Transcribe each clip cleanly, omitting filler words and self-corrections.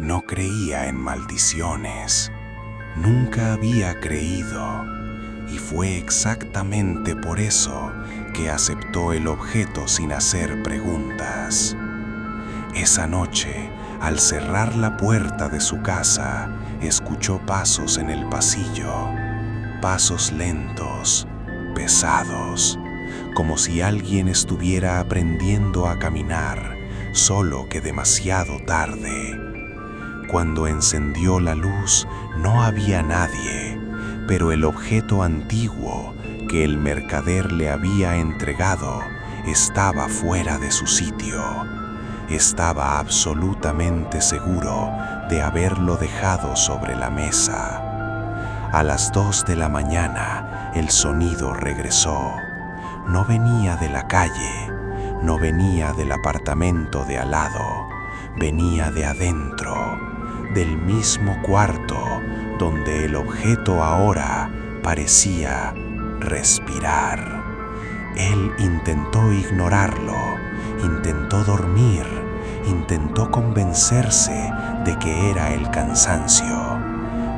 No creía en maldiciones. Nunca había creído. Y fue exactamente por eso que aceptó el objeto sin hacer preguntas. Esa noche, al cerrar la puerta de su casa, escuchó pasos en el pasillo. Pasos lentos, pesados, como si alguien estuviera aprendiendo a caminar, solo que demasiado tarde. Cuando encendió la luz, no había nadie, pero el objeto antiguo que el mercader le había entregado estaba fuera de su sitio. Estaba absolutamente seguro de haberlo dejado sobre la mesa. A las 2 de la mañana, el sonido regresó. No venía de la calle, no venía del apartamento de al lado, venía de adentro, del mismo cuarto donde el objeto ahora parecía respirar. Él intentó ignorarlo, intentó dormir, intentó convencerse de que era el cansancio.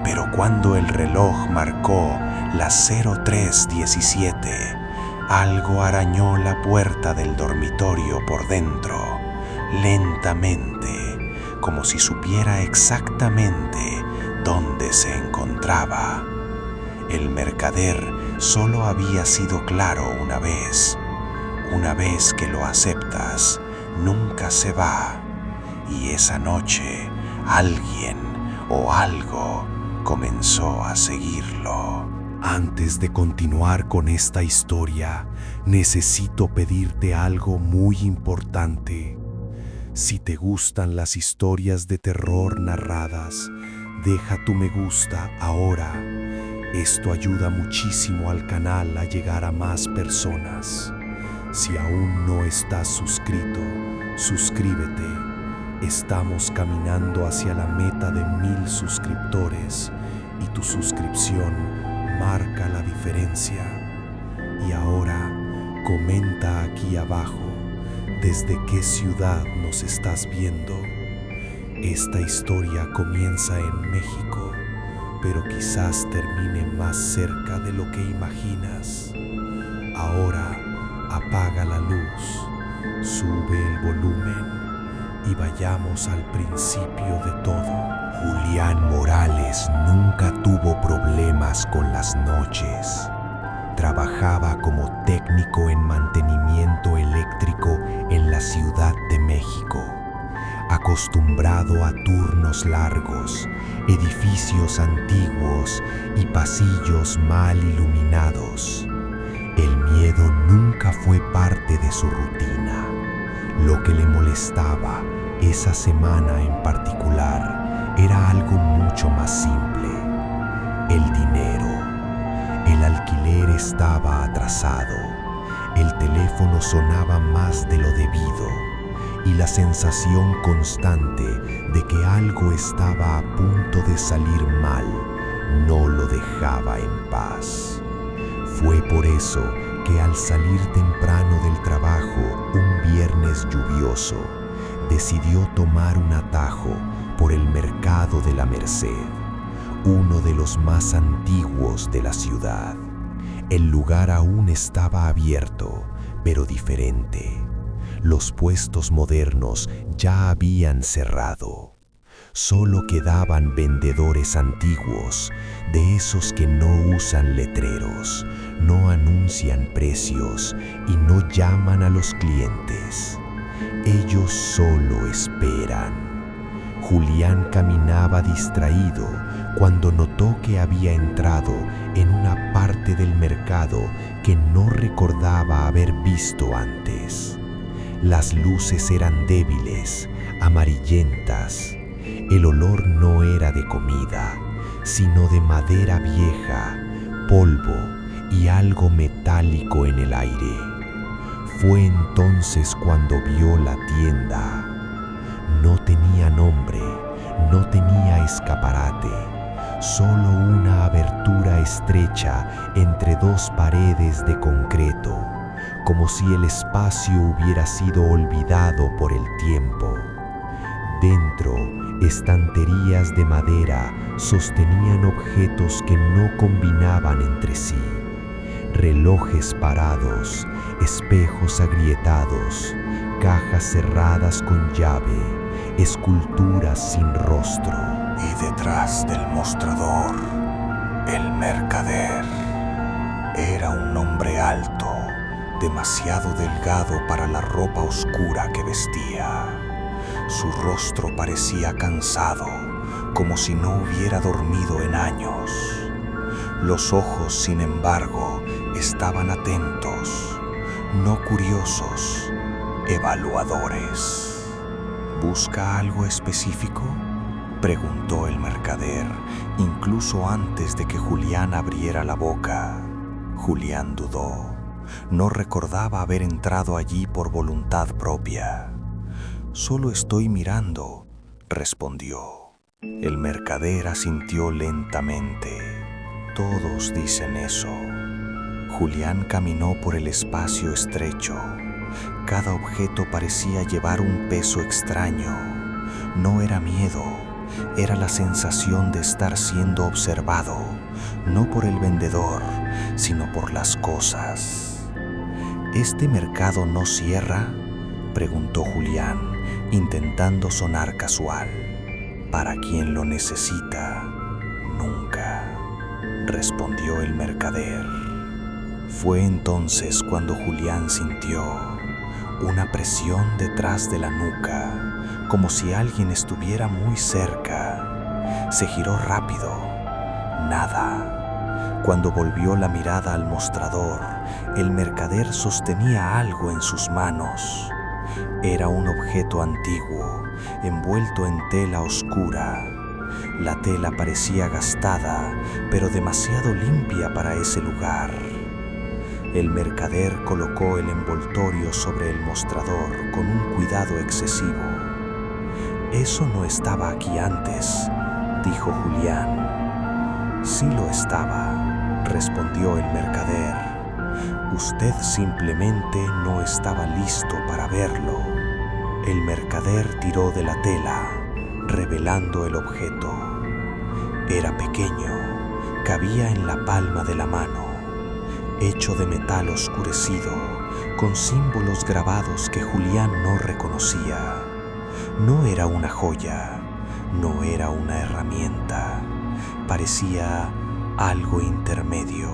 Pero cuando el reloj marcó las 03:17, algo arañó la puerta del dormitorio por dentro, lentamente, como si supiera exactamente dónde se encontraba. El mercader solo había sido claro una vez. Una vez que lo aceptas, nunca se va. Y esa noche, alguien o algo comenzó a seguirlo. Antes de continuar con esta historia, necesito pedirte algo muy importante. Si te gustan las historias de terror narradas, deja tu me gusta ahora. Esto ayuda muchísimo al canal a llegar a más personas. Si aún no estás suscrito, suscríbete. Estamos caminando hacia la meta de 1000 suscriptores y tu suscripción marca la diferencia. Y ahora, comenta aquí abajo desde qué ciudad nos estás viendo. Esta historia comienza en México, pero quizás termine más cerca de lo que imaginas. Ahora, apaga la luz, sube el volumen y vayamos al principio de todo. Julián Morales nunca tuvo problemas con las noches. Trabajaba como técnico en mantenimiento eléctrico en la Ciudad de México. Acostumbrado a turnos largos, edificios antiguos y pasillos mal iluminados. El miedo nunca fue parte de su rutina. Lo que le molestaba esa semana en particular era algo mucho más simple: el dinero. El alquiler estaba atrasado, el teléfono sonaba más de lo debido y la sensación constante de que algo estaba a punto de salir mal no lo dejaba en paz. Fue por eso que al salir temprano del trabajo un viernes lluvioso, decidió tomar un atajo por el mercado de la Merced, uno de los más antiguos de la ciudad. El lugar aún estaba abierto, pero diferente. Los puestos modernos ya habían cerrado. Solo quedaban vendedores antiguos, de esos que no usan letreros, no anuncian precios y no llaman a los clientes. Ellos solo esperan. Julián caminaba distraído cuando notó que había entrado en una parte del mercado que no recordaba haber visto antes. Las luces eran débiles, amarillentas. El olor no era de comida, sino de madera vieja, polvo y algo metálico en el aire. Fue entonces cuando vio la tienda. No tenía nombre, no tenía escaparate, solo una abertura estrecha entre dos paredes de concreto, como si el espacio hubiera sido olvidado por el tiempo. Dentro, Estanterías de madera sostenían objetos que no combinaban entre sí. Relojes parados, espejos agrietados, cajas cerradas con llave, esculturas sin rostro. Y detrás del mostrador, el mercader. Era un hombre alto, demasiado delgado para la ropa oscura que vestía. Su rostro parecía cansado, como si no hubiera dormido en años. Los ojos, sin embargo, estaban atentos, no curiosos, evaluadores. ¿Busca algo específico?, preguntó el mercader, incluso antes de que Julián abriera la boca. Julián dudó. No recordaba haber entrado allí por voluntad propia. «Solo estoy mirando», respondió. El mercader asintió lentamente. Todos dicen eso. Julián caminó por el espacio estrecho. Cada objeto parecía llevar un peso extraño. No era miedo, era la sensación de estar siendo observado, no por el vendedor, sino por las cosas. ¿Este mercado no cierra?, preguntó Julián, intentando sonar casual. «Para quien lo necesita, nunca», respondió el mercader. Fue entonces cuando Julián sintió una presión detrás de la nuca, como si alguien estuviera muy cerca. Se giró rápido. Nada. Cuando volvió la mirada al mostrador, el mercader sostenía algo en sus manos. Era un objeto antiguo, envuelto en tela oscura. La tela parecía gastada, pero demasiado limpia para ese lugar. El mercader colocó el envoltorio sobre el mostrador con un cuidado excesivo. «Eso no estaba aquí antes», dijo Julián. «Sí lo estaba», respondió el mercader. «Usted simplemente no estaba listo para verlo». El mercader tiró de la tela, revelando el objeto. Era pequeño, cabía en la palma de la mano, hecho de metal oscurecido, con símbolos grabados que Julián no reconocía. No era una joya, no era una herramienta, parecía algo intermedio,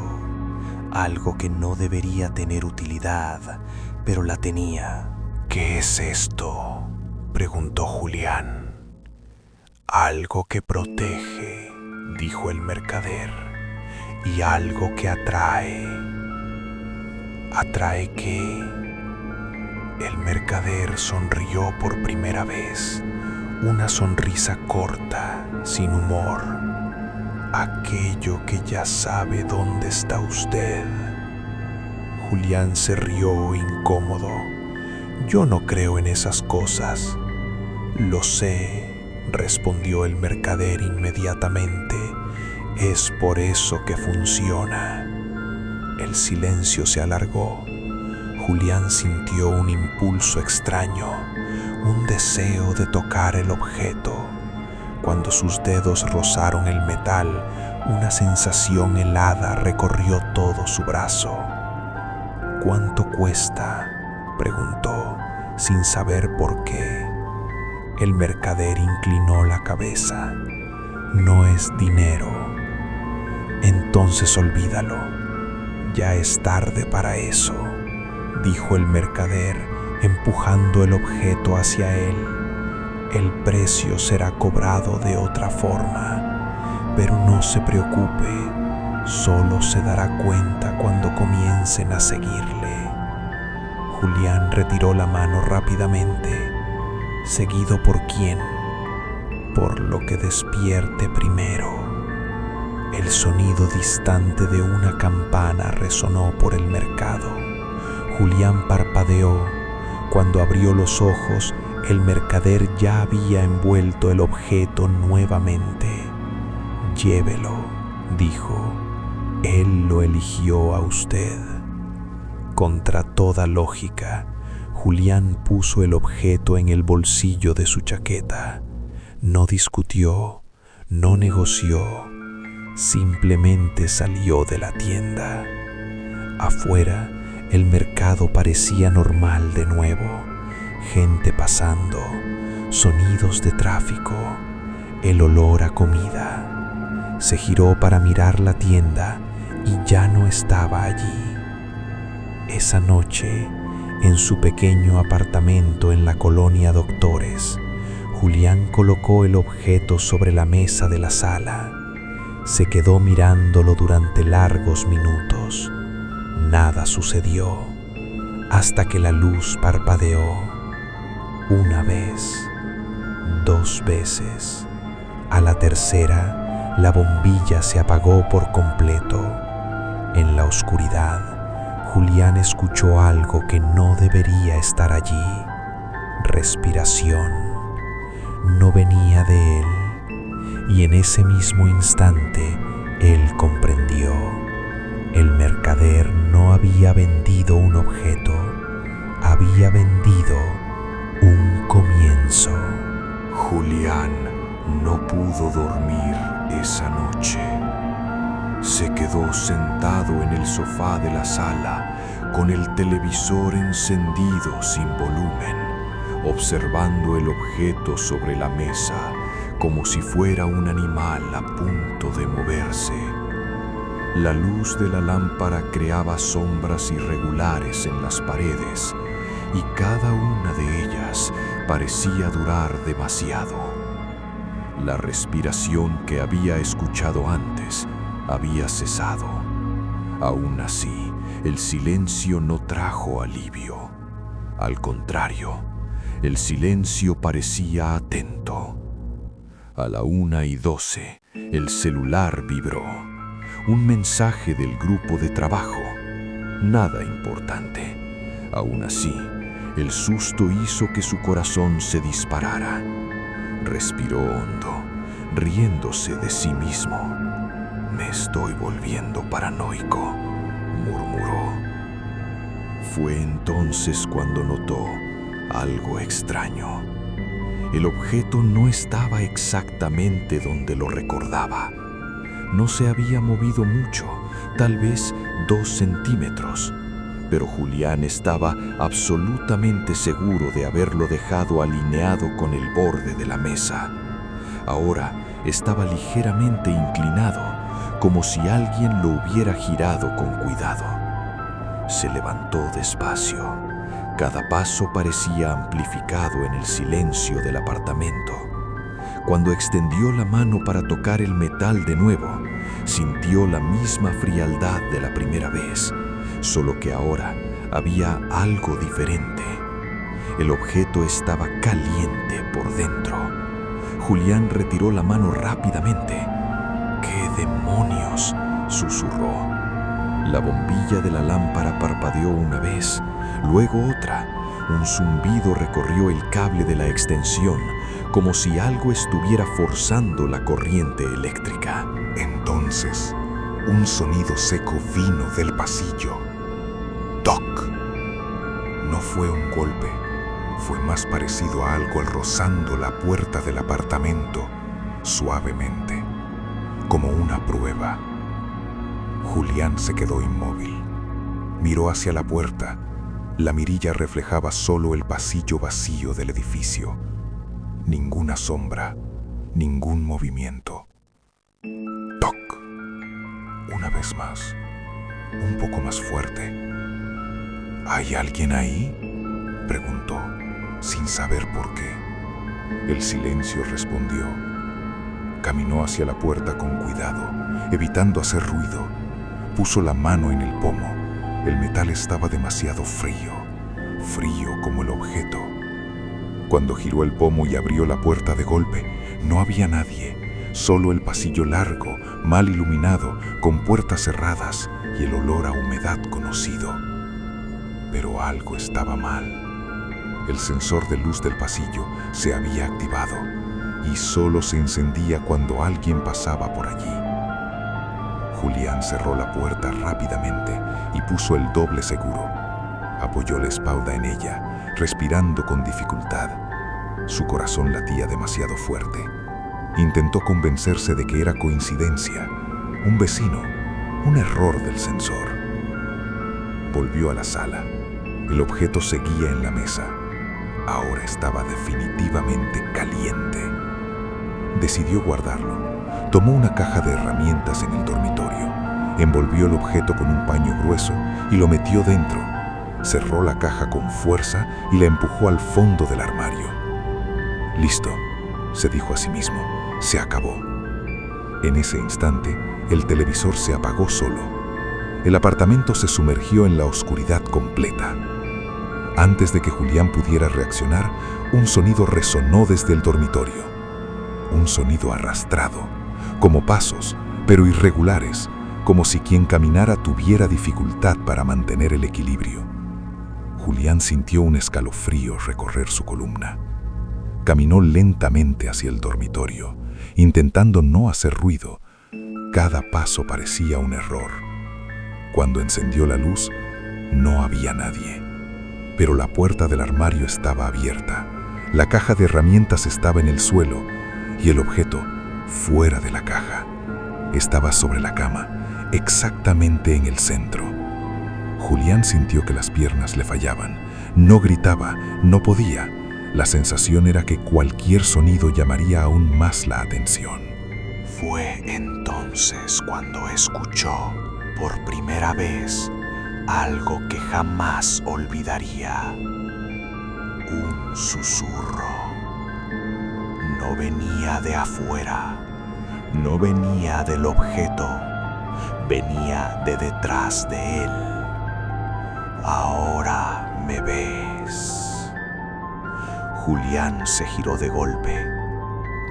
algo que no debería tener utilidad, pero la tenía. «¿Qué es esto?», preguntó Julián. «Algo que protege», dijo el mercader, «y algo que atrae». «¿Atrae qué?». El mercader sonrió por primera vez, una sonrisa corta, sin humor. «Aquello que ya sabe dónde está usted». Julián se rió incómodo. «Yo no creo en esas cosas». «Lo sé», respondió el mercader inmediatamente. «Es por eso que funciona». El silencio se alargó. Julián sintió un impulso extraño, un deseo de tocar el objeto. Cuando sus dedos rozaron el metal, una sensación helada recorrió todo su brazo. «¿Cuánto cuesta?», preguntó, sin saber por qué. El mercader inclinó la cabeza. «No es dinero». «Entonces olvídalo. Ya es tarde para eso», dijo el mercader, empujando el objeto hacia él. «El precio será cobrado de otra forma, pero no se preocupe, solo se dará cuenta cuando comiencen a seguirle». Julián retiró la mano rápidamente. ¿Seguido por quién? «Por lo que despierte primero». El sonido distante de una campana resonó por el mercado. Julián parpadeó. Cuando abrió los ojos, el mercader ya había envuelto el objeto nuevamente. «Llévelo», dijo. «Él lo eligió a usted». Contra toda lógica, Julián puso el objeto en el bolsillo de su chaqueta. No discutió, no negoció, simplemente salió de la tienda. Afuera, el mercado parecía normal de nuevo. Gente pasando, sonidos de tráfico, el olor a comida. Se giró para mirar la tienda y ya no estaba allí. Esa noche, en su pequeño apartamento en la colonia Doctores, Julián colocó el objeto sobre la mesa de la sala. Se quedó mirándolo durante largos minutos. Nada sucedió, hasta que la luz parpadeó. Una vez, 2 veces. A la tercera, la bombilla se apagó por completo. En la oscuridad, Julián escuchó algo que no debería estar allí. Respiración. No venía de él. Y en ese mismo instante, él comprendió. El mercader no había vendido un objeto, había vendido un comienzo. Julián no pudo dormir esa noche. Se quedó sentado en el sofá de la sala con el televisor encendido sin volumen, observando el objeto sobre la mesa como si fuera un animal a punto de moverse. La luz de la lámpara creaba sombras irregulares en las paredes y cada una de ellas parecía durar demasiado. La respiración que había escuchado antes había cesado. Aún así, el silencio no trajo alivio. Al contrario, el silencio parecía atento. A la 1:12, el celular vibró. Un mensaje del grupo de trabajo. Nada importante. Aún así, el susto hizo que su corazón se disparara. Respiró hondo, riéndose de sí mismo. «Me estoy volviendo paranoico», murmuró. Fue entonces cuando notó algo extraño. El objeto no estaba exactamente donde lo recordaba. No se había movido mucho, tal vez 2 centímetros, pero Julián estaba absolutamente seguro de haberlo dejado alineado con el borde de la mesa. Ahora estaba ligeramente inclinado, como si alguien lo hubiera girado con cuidado. Se levantó despacio. Cada paso parecía amplificado en el silencio del apartamento. Cuando extendió la mano para tocar el metal de nuevo, sintió la misma frialdad de la primera vez, solo que ahora había algo diferente. El objeto estaba caliente por dentro. Julián retiró la mano rápidamente. «¿Qué demonios?», susurró. La bombilla de la lámpara parpadeó una vez, luego otra. Un zumbido recorrió el cable de la extensión, como si algo estuviera forzando la corriente eléctrica. Entonces, un sonido seco vino del pasillo. ¡Toc! No fue un golpe, fue más parecido a algo rozando la puerta del apartamento, suavemente, como una prueba. Julián se quedó inmóvil. Miró hacia la puerta. La mirilla reflejaba solo el pasillo vacío del edificio. Ninguna sombra, ningún movimiento. ¡Toc! Una vez más, un poco más fuerte. ¿Hay alguien ahí?, preguntó, sin saber por qué. El silencio respondió. Caminó hacia la puerta con cuidado, evitando hacer ruido. Puso la mano en el pomo. El metal estaba demasiado frío, frío como el objeto. Cuando giró el pomo y abrió la puerta de golpe, no había nadie, solo el pasillo largo, mal iluminado, con puertas cerradas y el olor a humedad conocido. Pero algo estaba mal. El sensor de luz del pasillo se había activado y solo se encendía cuando alguien pasaba por allí. Julián cerró la puerta rápidamente y puso el doble seguro. Apoyó la espalda en ella, respirando con dificultad. Su corazón latía demasiado fuerte. Intentó convencerse de que era coincidencia, un vecino, un error del sensor. Volvió a la sala. El objeto seguía en la mesa. Ahora estaba definitivamente caliente. Decidió guardarlo. Tomó una caja de herramientas en el dormitorio. Envolvió el objeto con un paño grueso y lo metió dentro. Cerró la caja con fuerza y la empujó al fondo del armario. «Listo», se dijo a sí mismo. «Se acabó». En ese instante, el televisor se apagó solo. El apartamento se sumergió en la oscuridad completa. Antes de que Julián pudiera reaccionar, un sonido resonó desde el dormitorio. Un sonido arrastrado, como pasos, pero irregulares, como si quien caminara tuviera dificultad para mantener el equilibrio. Julián sintió un escalofrío recorrer su columna. Caminó lentamente hacia el dormitorio, intentando no hacer ruido. Cada paso parecía un error. Cuando encendió la luz, no había nadie. Pero la puerta del armario estaba abierta, la caja de herramientas estaba en el suelo y el objeto, fuera de la caja, estaba sobre la cama, exactamente en el centro. Julián sintió que las piernas le fallaban. No gritaba, no podía. La sensación era que cualquier sonido llamaría aún más la atención. Fue entonces cuando escuchó por primera vez algo que jamás olvidaría. Un susurro. No venía de afuera, no venía del objeto, venía de detrás de él. «Ahora me ves». Julián se giró de golpe.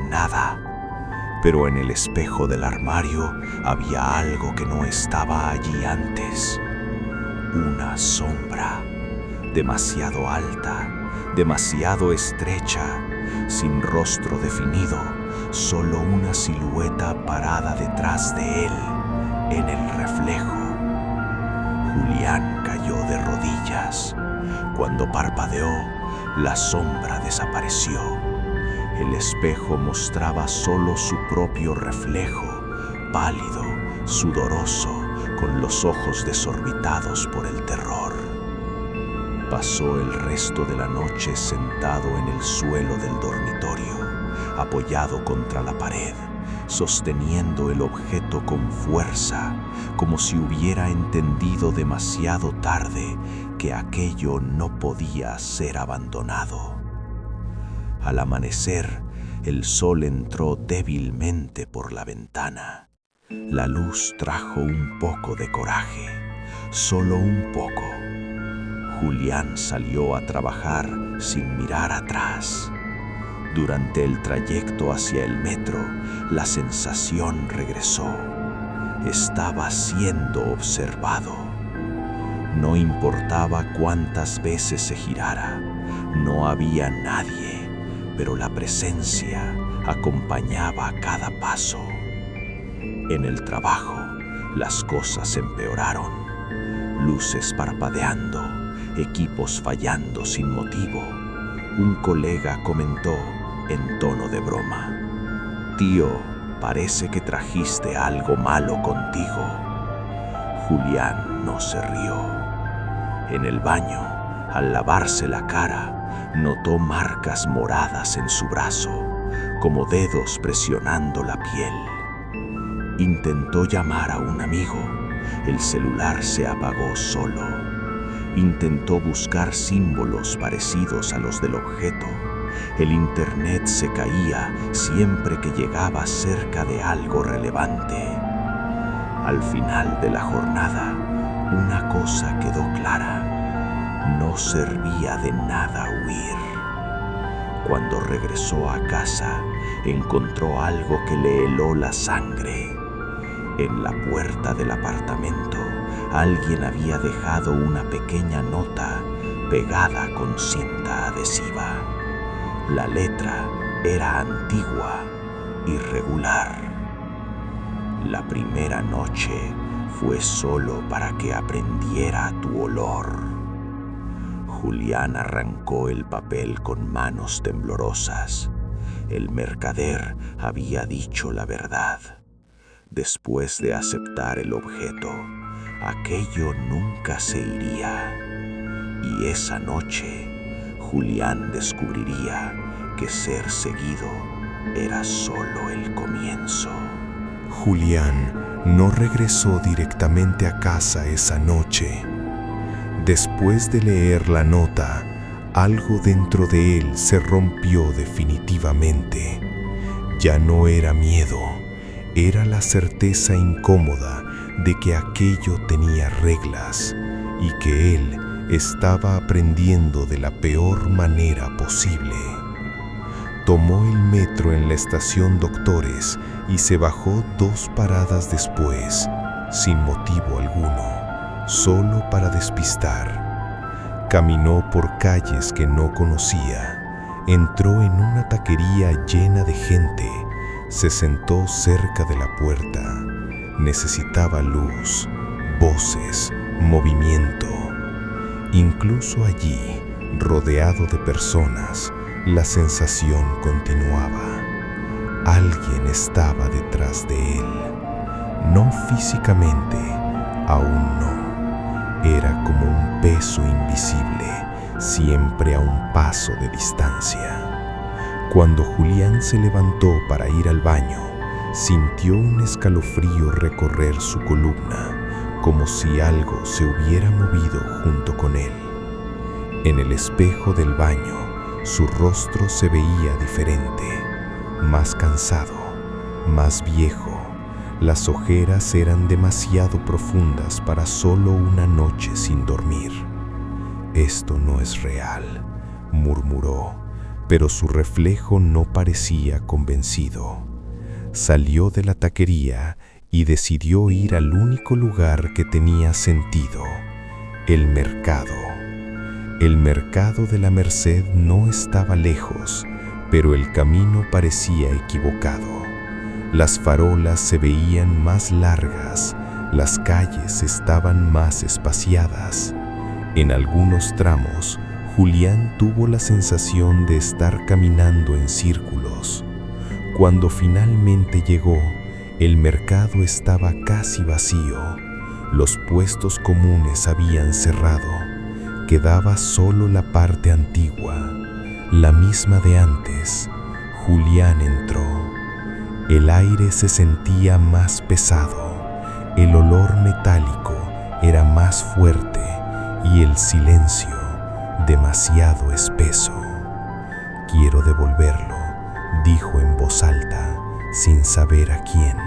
Nada. Pero en el espejo del armario había algo que no estaba allí antes. Una sombra, demasiado alta, demasiado estrecha, sin rostro definido, solo una silueta parada detrás de él, en el reflejo. Julián cayó de rodillas. Cuando parpadeó, la sombra desapareció. El espejo mostraba solo su propio reflejo, pálido, sudoroso, con los ojos desorbitados por el terror. Pasó el resto de la noche sentado en el suelo del dormitorio, apoyado contra la pared, sosteniendo el objeto con fuerza, como si hubiera entendido demasiado tarde que aquello no podía ser abandonado. Al amanecer, el sol entró débilmente por la ventana. La luz trajo un poco de coraje, solo un poco. Julián salió a trabajar sin mirar atrás. Durante el trayecto hacia el metro, la sensación regresó. Estaba siendo observado. No importaba cuántas veces se girara, no había nadie, pero la presencia acompañaba cada paso. En el trabajo, las cosas empeoraron. Luces parpadeando, equipos fallando sin motivo. Un colega comentó en tono de broma: «Tío, parece que trajiste algo malo contigo». Julián no se rió. En el baño, al lavarse la cara, notó marcas moradas en su brazo, como dedos presionando la piel. Intentó llamar a un amigo. El celular se apagó solo. Intentó buscar símbolos parecidos a los del objeto. El internet se caía siempre que llegaba cerca de algo relevante. Al final de la jornada, una cosa quedó clara: no servía de nada huir. Cuando regresó a casa, encontró algo que le heló la sangre. En la puerta del apartamento, alguien había dejado una pequeña nota pegada con cinta adhesiva. La letra era antigua, irregular. La primera noche fue solo para que aprendiera tu olor. Julián arrancó el papel con manos temblorosas. El mercader había dicho la verdad. Después de aceptar el objeto, aquello nunca se iría. Y esa noche, Julián descubriría que ser seguido era solo el comienzo. Julián no regresó directamente a casa esa noche. Después de leer la nota, algo dentro de él se rompió definitivamente. Ya no era miedo, era la certeza incómoda de que aquello tenía reglas y que él estaba aprendiendo de la peor manera posible. Tomó el metro en la estación Doctores y se bajó 2 paradas después, sin motivo alguno, solo para despistar. Caminó por calles que no conocía, entró en una taquería llena de gente, se sentó cerca de la puerta. Necesitaba luz, voces, movimiento. Incluso allí, rodeado de personas, la sensación continuaba. Alguien estaba detrás de él. No físicamente, aún no. Era como un peso invisible, siempre a un paso de distancia. Cuando Julián se levantó para ir al baño, sintió un escalofrío recorrer su columna, como si algo se hubiera movido junto con él. En el espejo del baño, su rostro se veía diferente, más cansado, más viejo. Las ojeras eran demasiado profundas para solo una noche sin dormir. «Esto no es real», murmuró, pero su reflejo no parecía convencido. Salió de la taquería y decidió ir al único lugar que tenía sentido: el mercado. El mercado de la Merced no estaba lejos, pero el camino parecía equivocado. Las farolas se veían más largas, las calles estaban más espaciadas. En algunos tramos, Julián tuvo la sensación de estar caminando en círculos. Cuando finalmente llegó, el mercado estaba casi vacío. Los puestos comunes habían cerrado. Quedaba solo la parte antigua, la misma de antes. Julián entró. El aire se sentía más pesado, el olor metálico era más fuerte y el silencio demasiado espeso. «Quiero devolverlo», dijo en voz alta, sin saber a quién.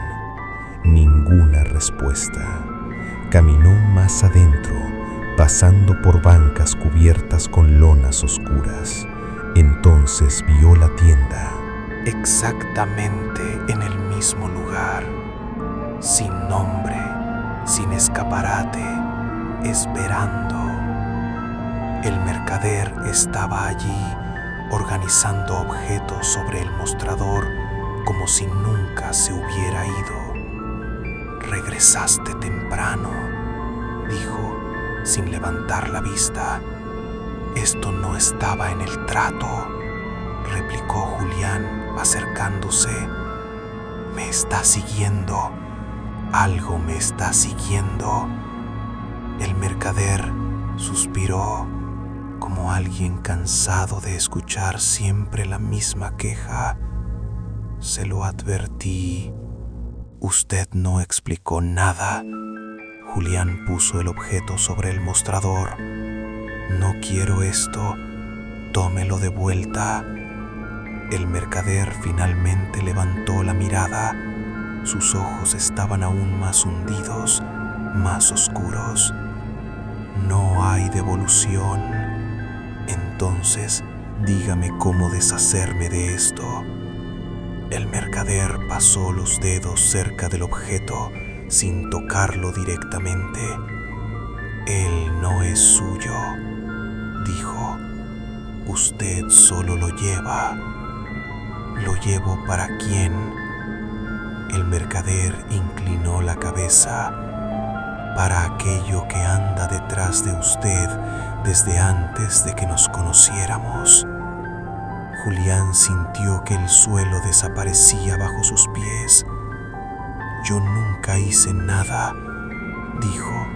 Ninguna respuesta. Caminó más adentro, pasando por bancas cubiertas con lonas oscuras. Entonces vio la tienda. Exactamente en el mismo lugar, sin nombre, sin escaparate, esperando. El mercader estaba allí, organizando objetos sobre el mostrador como si nunca se hubiera ido. «Regresaste temprano», dijo, sin levantar la vista. «Esto no estaba en el trato», replicó Julián, acercándose. «Me está siguiendo. Algo me está siguiendo». El mercader suspiró, como alguien cansado de escuchar siempre la misma queja. «Se lo advertí. Usted no explicó nada». Julián puso el objeto sobre el mostrador. «No quiero esto. Tómelo de vuelta». El mercader finalmente levantó la mirada. Sus ojos estaban aún más hundidos, más oscuros. «No hay devolución. Entonces, dígame cómo deshacerme de esto». El mercader pasó los dedos cerca del objeto sin tocarlo directamente. «Él no es suyo», dijo. «Usted solo lo lleva». «¿Lo llevo para quién?» El mercader inclinó la cabeza. para aquello que anda detrás de usted desde antes de que nos conociéramos. Julián sintió que el suelo desaparecía bajo sus pies. Yo nunca hice nada, dijo,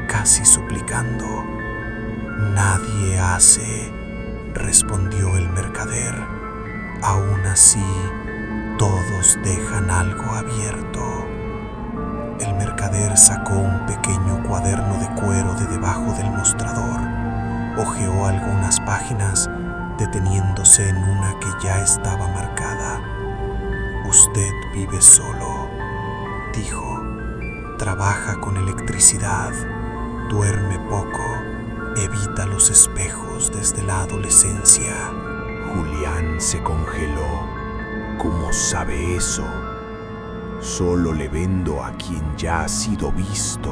casi suplicando. Nadie hace, respondió el mercader. Aún así, todos dejan algo abierto. El mercader sacó un pequeño cuaderno de cuero de debajo del mostrador. Hojeó algunas páginas, deteniéndose en una que ya estaba marcada. Usted vive solo, dijo. Trabaja con electricidad, duerme poco, evita los espejos desde la adolescencia. Julián se congeló. ¿Cómo sabe eso? Solo le vendo a quien ya ha sido visto.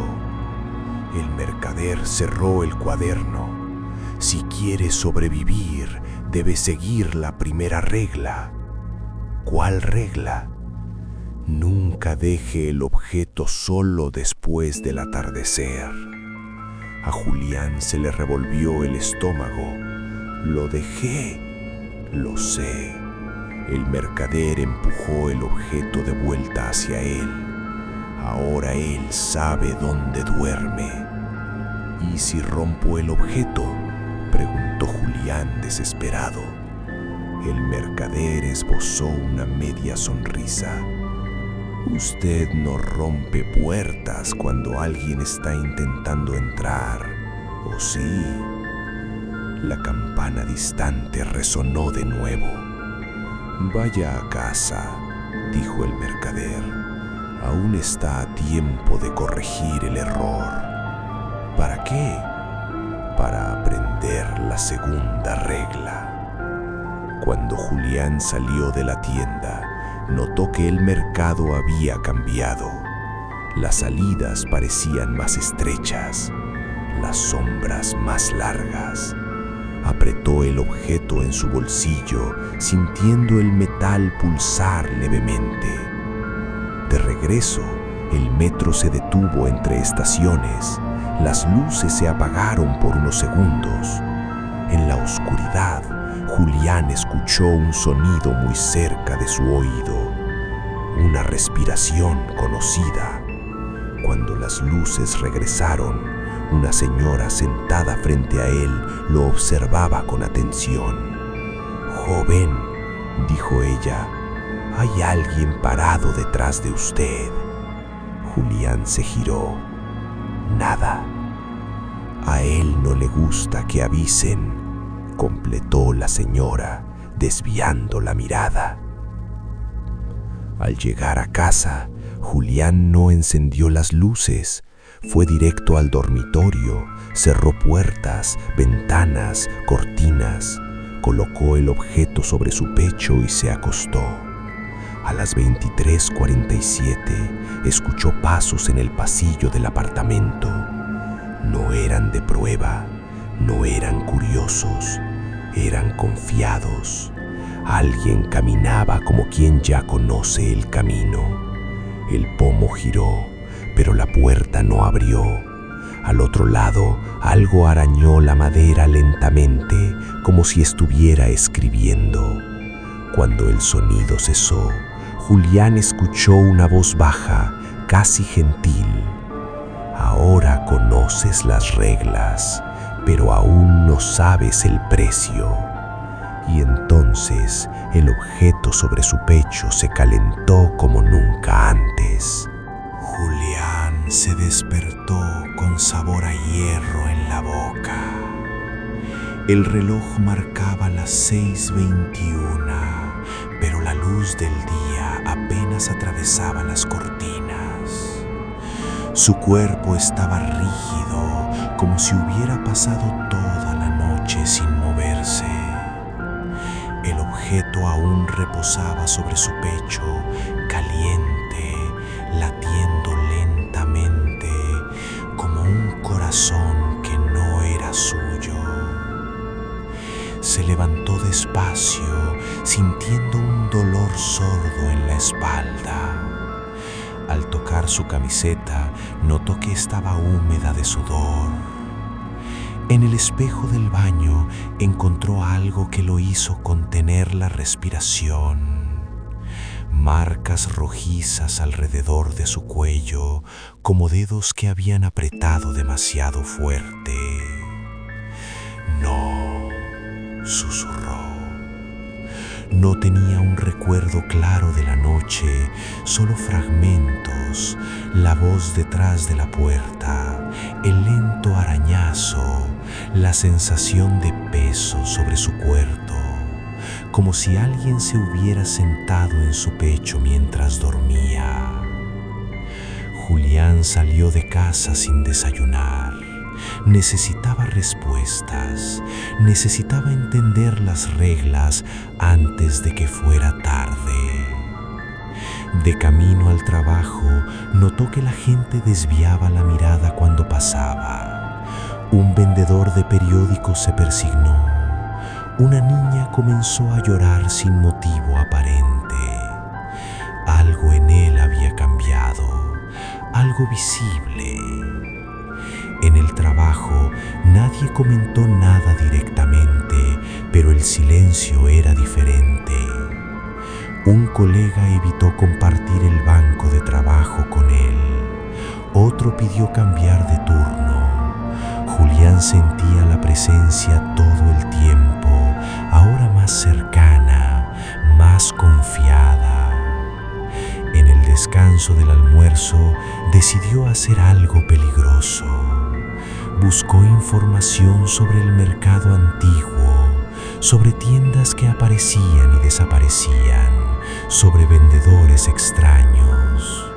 El mercader cerró el cuaderno. Si quiere sobrevivir, debe seguir la primera regla. ¿Cuál regla? Nunca deje el objeto solo después del atardecer. A Julián se le revolvió el estómago. Lo dejé. Lo sé. El mercader empujó el objeto de vuelta hacia él. Ahora él sabe dónde duerme. ¿Y si rompo el objeto?, preguntó Julián desesperado. El mercader esbozó una media sonrisa. Usted no rompe puertas cuando alguien está intentando entrar, ¿o sí? La campana distante resonó de nuevo. Vaya a casa, dijo el mercader. Aún está a tiempo de corregir el error. ¿Para qué? Para aprender la segunda regla. Cuando Julián salió de la tienda, notó que el mercado había cambiado. Las salidas parecían más estrechas, las sombras más largas. Apretó el objeto en su bolsillo, sintiendo el metal pulsar levemente. De regreso, el metro se detuvo entre estaciones. Las luces se apagaron por unos segundos. En la oscuridad, Julián escuchó un sonido muy cerca de su oído, una respiración conocida. Cuando las luces regresaron, una señora sentada frente a él lo observaba con atención. «Joven», dijo ella, «hay alguien parado detrás de usted». Julián se giró. Nada. A él no le gusta que avisen, completó la señora, desviando la mirada. Al llegar a casa, Julián no encendió las luces. Fue directo al dormitorio, cerró puertas, ventanas, cortinas, colocó el objeto sobre su pecho y se acostó. A las 23:47 escuchó pasos en el pasillo del apartamento. No eran de prueba, no eran curiosos, eran confiados. Alguien caminaba como quien ya conoce el camino. El pomo giró, pero la puerta no abrió. Al otro lado, algo arañó la madera lentamente, como si estuviera escribiendo. Cuando el sonido cesó, Julián escuchó una voz baja, casi gentil. Ahora conoces las reglas, pero aún no sabes el precio. Y entonces el objeto sobre su pecho se calentó como nunca antes. Julián se despertó con sabor a hierro en la boca. El reloj marcaba las 6:21, pero la luz del día apenas atravesaba las cortinas. Su cuerpo estaba rígido, como si hubiera pasado toda la noche sin moverse. El objeto aún reposaba sobre su pecho, caliente, latiendo lentamente, como un corazón que no era suyo. Se levantó despacio, sintiendo un dolor sordo en la espalda. Al tocar revisar su camiseta, notó que estaba húmeda de sudor. En el espejo del baño encontró algo que lo hizo contener la respiración. Marcas rojizas alrededor de su cuello, como dedos que habían apretado demasiado fuerte. No, susurró. No tenía un recuerdo claro de la noche, solo fragmentos, la voz detrás de la puerta, el lento arañazo, la sensación de peso sobre su cuerpo, como si alguien se hubiera sentado en su pecho mientras dormía. Julián salió de casa sin desayunar. Necesitaba respuestas, necesitaba entender las reglas antes de que fuera tarde. De camino al trabajo, notó que la gente desviaba la mirada cuando pasaba. Un vendedor de periódicos se persignó. Una niña comenzó a llorar sin motivo aparente. Algo en él había cambiado, algo visible. En el trabajo nadie comentó nada directamente, pero el silencio era diferente. Un colega evitó compartir el banco de trabajo con él. Otro pidió cambiar de turno. Julián sentía la presencia todo el tiempo, ahora más cercana, más confiada. En el descanso del almuerzo decidió hacer algo peligroso. Buscó información sobre el mercado antiguo, sobre tiendas que aparecían y desaparecían, sobre vendedores extraños.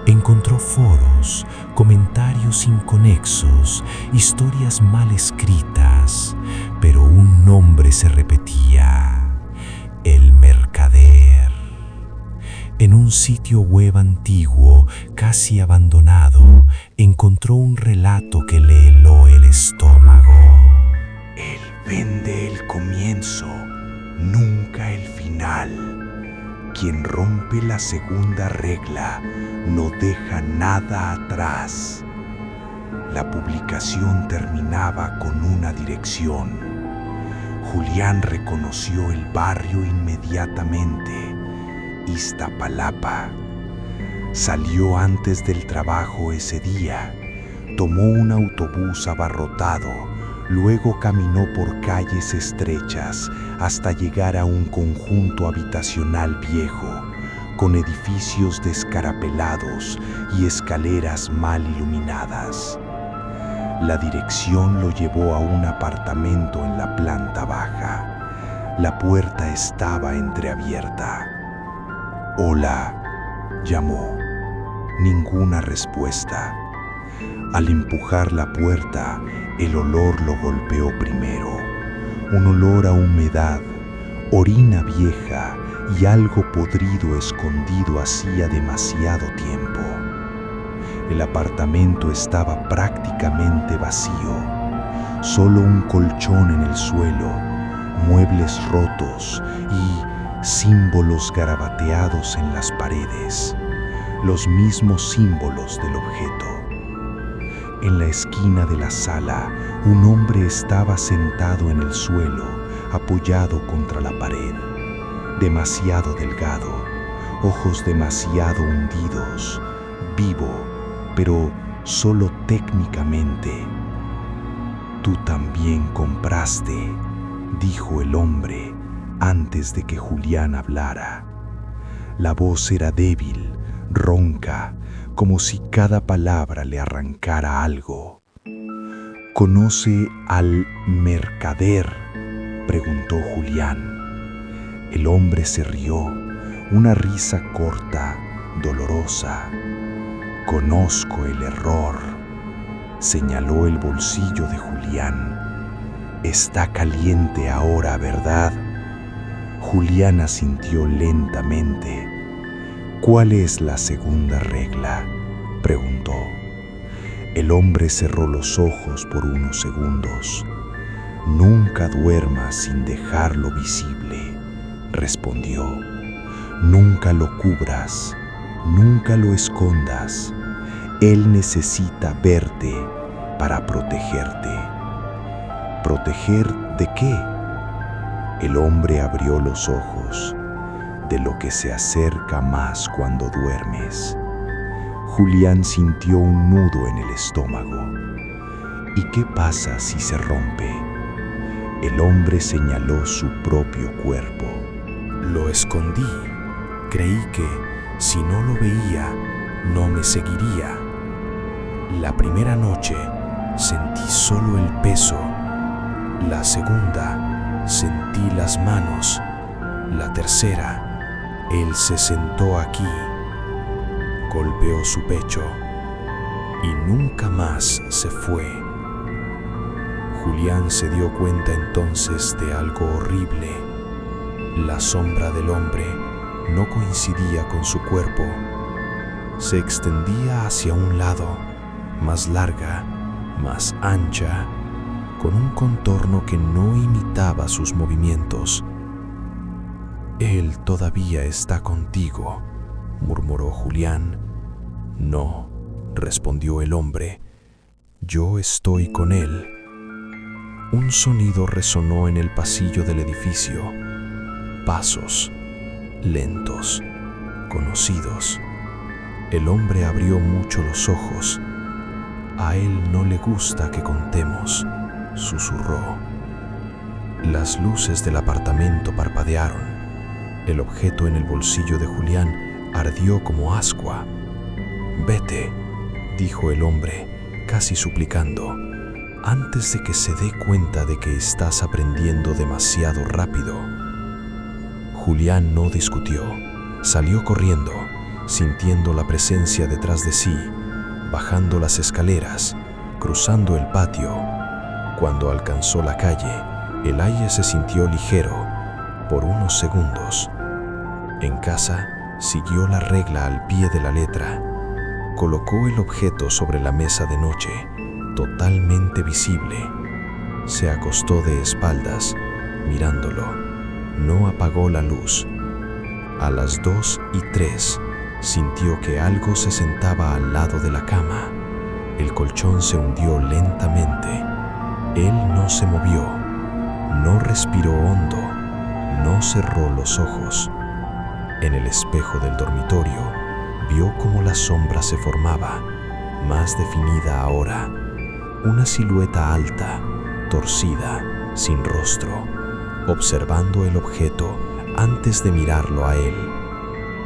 Encontró foros, comentarios inconexos, historias mal escritas, pero un nombre se repetía: el mercader. En un sitio web antiguo, casi abandonado, encontró un relato que le heló el estómago. Él vende el comienzo, nunca el final. Quien rompe la segunda regla no deja nada atrás. La publicación terminaba con una dirección. Julián reconoció el barrio inmediatamente: Iztapalapa. Salió antes del trabajo ese día, tomó un autobús abarrotado, luego caminó por calles estrechas hasta llegar a un conjunto habitacional viejo, con edificios descarapelados y escaleras mal iluminadas. La dirección lo llevó a un apartamento en la planta baja. La puerta estaba entreabierta. «Hola», llamó. Ninguna respuesta. Al empujar la puerta, el olor lo golpeó primero. Un olor a humedad, orina vieja y algo podrido escondido hacía demasiado tiempo. El apartamento estaba prácticamente vacío. Solo un colchón en el suelo, muebles rotos y símbolos garabateados en las paredes, los mismos símbolos del objeto. En la esquina de la sala, un hombre estaba sentado en el suelo, apoyado contra la pared, demasiado delgado, ojos demasiado hundidos, vivo, pero solo técnicamente. «Tú también compraste», dijo el hombre, antes de que Julián hablara. La voz era débil, ronca, como si cada palabra le arrancara algo. «¿Conoce al mercader?», preguntó Julián. El hombre se rió, una risa corta, dolorosa. «Conozco el error», señaló el bolsillo de Julián. «Está caliente ahora, ¿verdad?». Julián asintió lentamente. «¿Cuál es la segunda regla?», preguntó. El hombre cerró los ojos por unos segundos. «Nunca duermas sin dejarlo visible», respondió. «Nunca lo cubras, Nunca lo escondas. Él necesita verte para protegerte. ¿Proteger de qué? El hombre abrió los ojos. De lo que se acerca más cuando duermes. Julián sintió un nudo en el estómago. ¿Y qué pasa si se rompe? El hombre señaló su propio cuerpo. Lo escondí. Creí que, si no lo veía, no me seguiría. La primera noche sentí solo el peso. La segunda, sentí las manos. La tercera, él se sentó aquí. Golpeó su pecho y nunca más se fue. Julián se dio cuenta entonces de algo horrible. La sombra del hombre no coincidía con su cuerpo. Se extendía hacia un lado, más larga, más ancha, con un contorno que no imitaba sus movimientos. «Él todavía está contigo», murmuró Julián. «No», respondió el hombre, «yo estoy con él». Un sonido resonó en el pasillo del edificio. Pasos, lentos, conocidos. El hombre abrió mucho los ojos. «A él no le gusta que contemos», susurró. Las luces del apartamento parpadearon. El objeto en el bolsillo de Julián ardió como ascua. «Vete», dijo el hombre, casi suplicando, «antes de que se dé cuenta de que estás aprendiendo demasiado rápido». Julián no discutió. Salió corriendo, sintiendo la presencia detrás de sí, bajando las escaleras, cruzando el patio. Cuando alcanzó la calle, el aire se sintió ligero por unos segundos. En casa, siguió la regla al pie de la letra. Colocó el objeto sobre la mesa de noche, totalmente visible. Se acostó de espaldas, mirándolo. No apagó la luz. A las 2:03, sintió que algo se sentaba al lado de la cama. El colchón se hundió lentamente. Él no se movió, no respiró hondo, no cerró los ojos. En el espejo del dormitorio, vio cómo la sombra se formaba, más definida ahora. Una silueta alta, torcida, sin rostro, observando el objeto antes de mirarlo a él.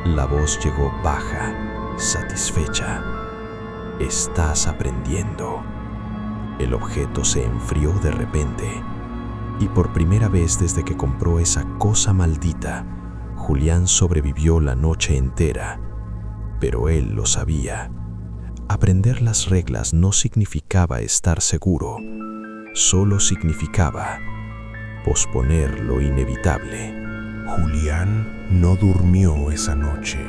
La voz llegó baja, satisfecha. «Estás aprendiendo». El objeto se enfrió de repente, y por primera vez desde que compró esa cosa maldita, Julián sobrevivió la noche entera. Pero él lo sabía. Aprender las reglas no significaba estar seguro, solo significaba posponer lo inevitable. Julián no durmió esa noche,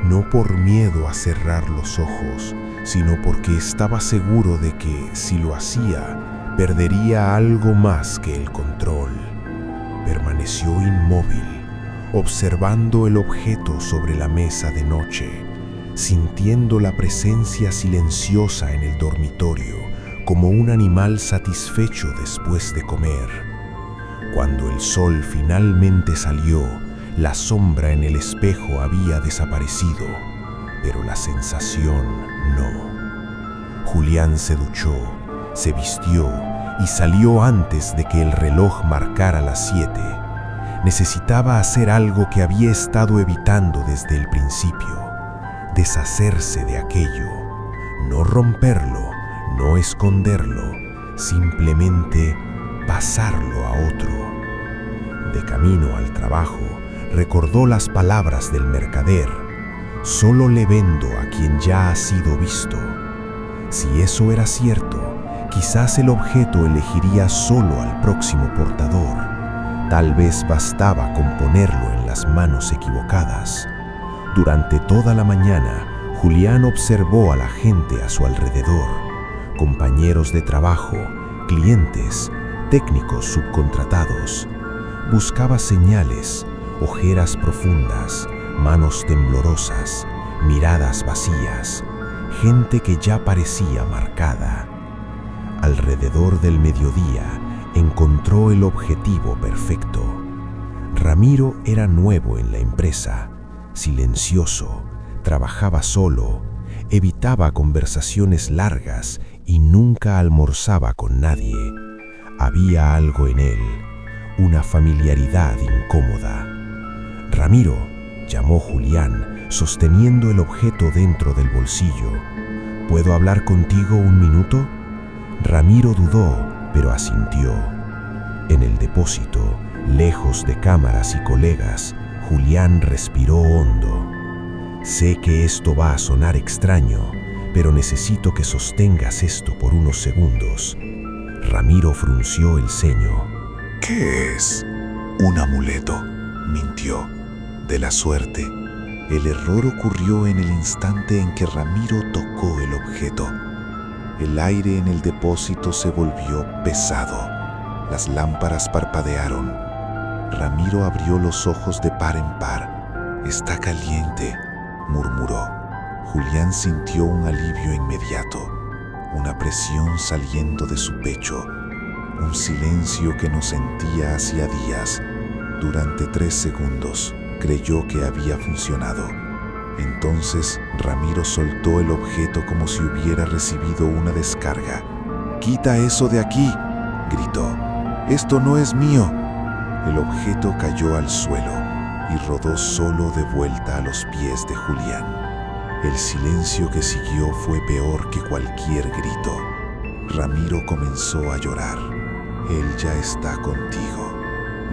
no por miedo a cerrar los ojos, sino porque estaba seguro de que, si lo hacía, perdería algo más que el control. Permaneció inmóvil, observando el objeto sobre la mesa de noche, sintiendo la presencia silenciosa en el dormitorio, como un animal satisfecho después de comer. Cuando el sol finalmente salió, la sombra en el espejo había desaparecido, pero la sensación no. Julián se duchó, se vistió y salió antes de que el reloj marcara las 7. Necesitaba hacer algo que había estado evitando desde el principio: deshacerse de aquello, no romperlo, no esconderlo, simplemente pasarlo a otro. De camino al trabajo, recordó las palabras del mercader: «Solo le vendo a quien ya ha sido visto». Si eso era cierto, quizás el objeto elegiría solo al próximo portador. Tal vez bastaba con ponerlo en las manos equivocadas. Durante toda la mañana, Julián observó a la gente a su alrededor: compañeros de trabajo, clientes, técnicos subcontratados. Buscaba señales: ojeras profundas, manos temblorosas, miradas vacías, gente que ya parecía marcada. Alrededor del mediodía encontró el objetivo perfecto. Ramiro era nuevo en la empresa, silencioso, trabajaba solo, evitaba conversaciones largas y nunca almorzaba con nadie. Había algo en él, una familiaridad incómoda. Ramiro, llamó Julián, sosteniendo el objeto dentro del bolsillo. ¿Puedo hablar contigo un minuto? Ramiro dudó, pero asintió. En el depósito, lejos de cámaras y colegas, Julián respiró hondo. Sé que esto va a sonar extraño, pero necesito que sostengas esto por unos segundos. Ramiro frunció el ceño. ¿Qué es? Un amuleto, mintió. De la suerte. El error ocurrió en el instante en que Ramiro tocó el objeto. El aire en el depósito se volvió pesado. Las lámparas parpadearon. Ramiro abrió los ojos de par en par. «Está caliente», murmuró. Julián sintió un alivio inmediato, una presión saliendo de su pecho, un silencio que no sentía hacía días. Durante 3 segundos creyó que había funcionado. Entonces Ramiro soltó el objeto como si hubiera recibido una descarga. «¡Quita eso de aquí!», gritó. «Esto no es mío». El objeto cayó al suelo y rodó solo de vuelta a los pies de Julián. El silencio que siguió fue peor que cualquier grito. Ramiro comenzó a llorar. «Él ya está contigo»,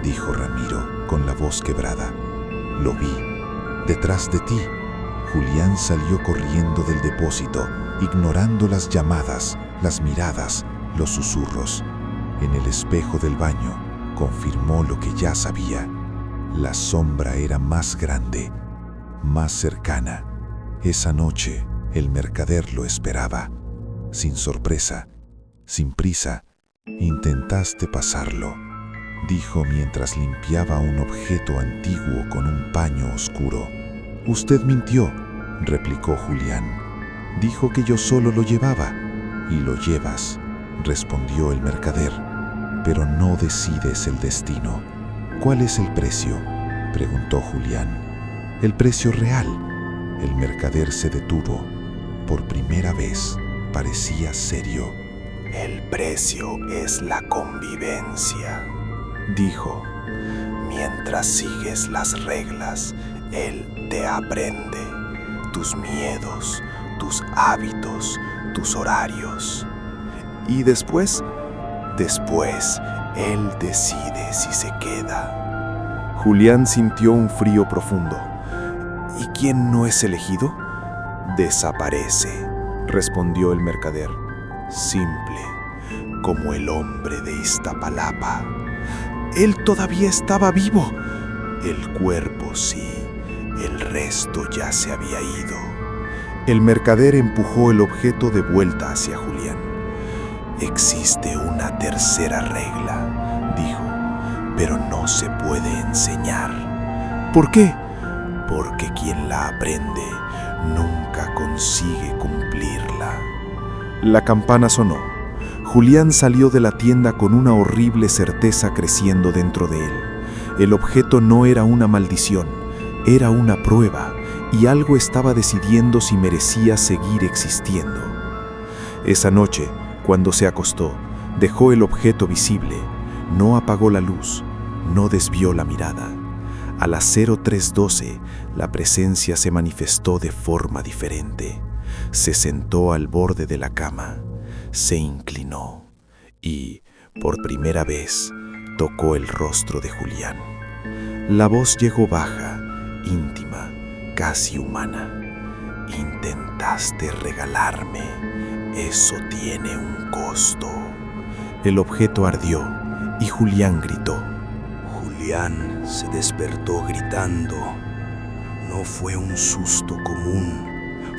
dijo Ramiro con la voz quebrada. «Lo vi. Detrás de ti». Julián salió corriendo del depósito, ignorando las llamadas, las miradas, los susurros. En el espejo del baño, confirmó lo que ya sabía. La sombra era más grande, más cercana. Esa noche, el mercader lo esperaba. Sin sorpresa, sin prisa, intentaste pasarlo, dijo mientras limpiaba un objeto antiguo con un paño oscuro. «Usted mintió», replicó Julián. «Dijo que yo solo lo llevaba». «Y lo llevas», respondió el mercader, «pero no decides el destino». «¿Cuál es el precio?», preguntó Julián. «El precio real». El mercader se detuvo. Por primera vez parecía serio. «El precio es la convivencia», dijo. «Mientras sigues las reglas, él te aprende. Tus miedos, tus hábitos, tus horarios. Y después, él decide si se queda». Julián sintió un frío profundo. «¿Y quién no es elegido?». «Desaparece», respondió el mercader. «Simple, como el hombre de Iztapalapa». «Él todavía estaba vivo». «El cuerpo sí, el resto ya se había ido». El mercader empujó el objeto de vuelta hacia Julián. «Existe una tercera regla», dijo, «pero no se puede enseñar». «¿Por qué?». «Porque quien la aprende nunca consigue cumplirla». La campana sonó. Julián salió de la tienda con una horrible certeza creciendo dentro de él. El objeto no era una maldición, era una prueba, y algo estaba decidiendo si merecía seguir existiendo. Esa noche, cuando se acostó, dejó el objeto visible, no apagó la luz, no desvió la mirada. A las 03:12, la presencia se manifestó de forma diferente. Se sentó al borde de la cama, se inclinó y, por primera vez, tocó el rostro de Julián. La voz llegó baja, íntima, casi humana. «Intentaste regalarme. Eso tiene un costo». El objeto ardió y Julián gritó. Julián se despertó gritando. No fue un susto común,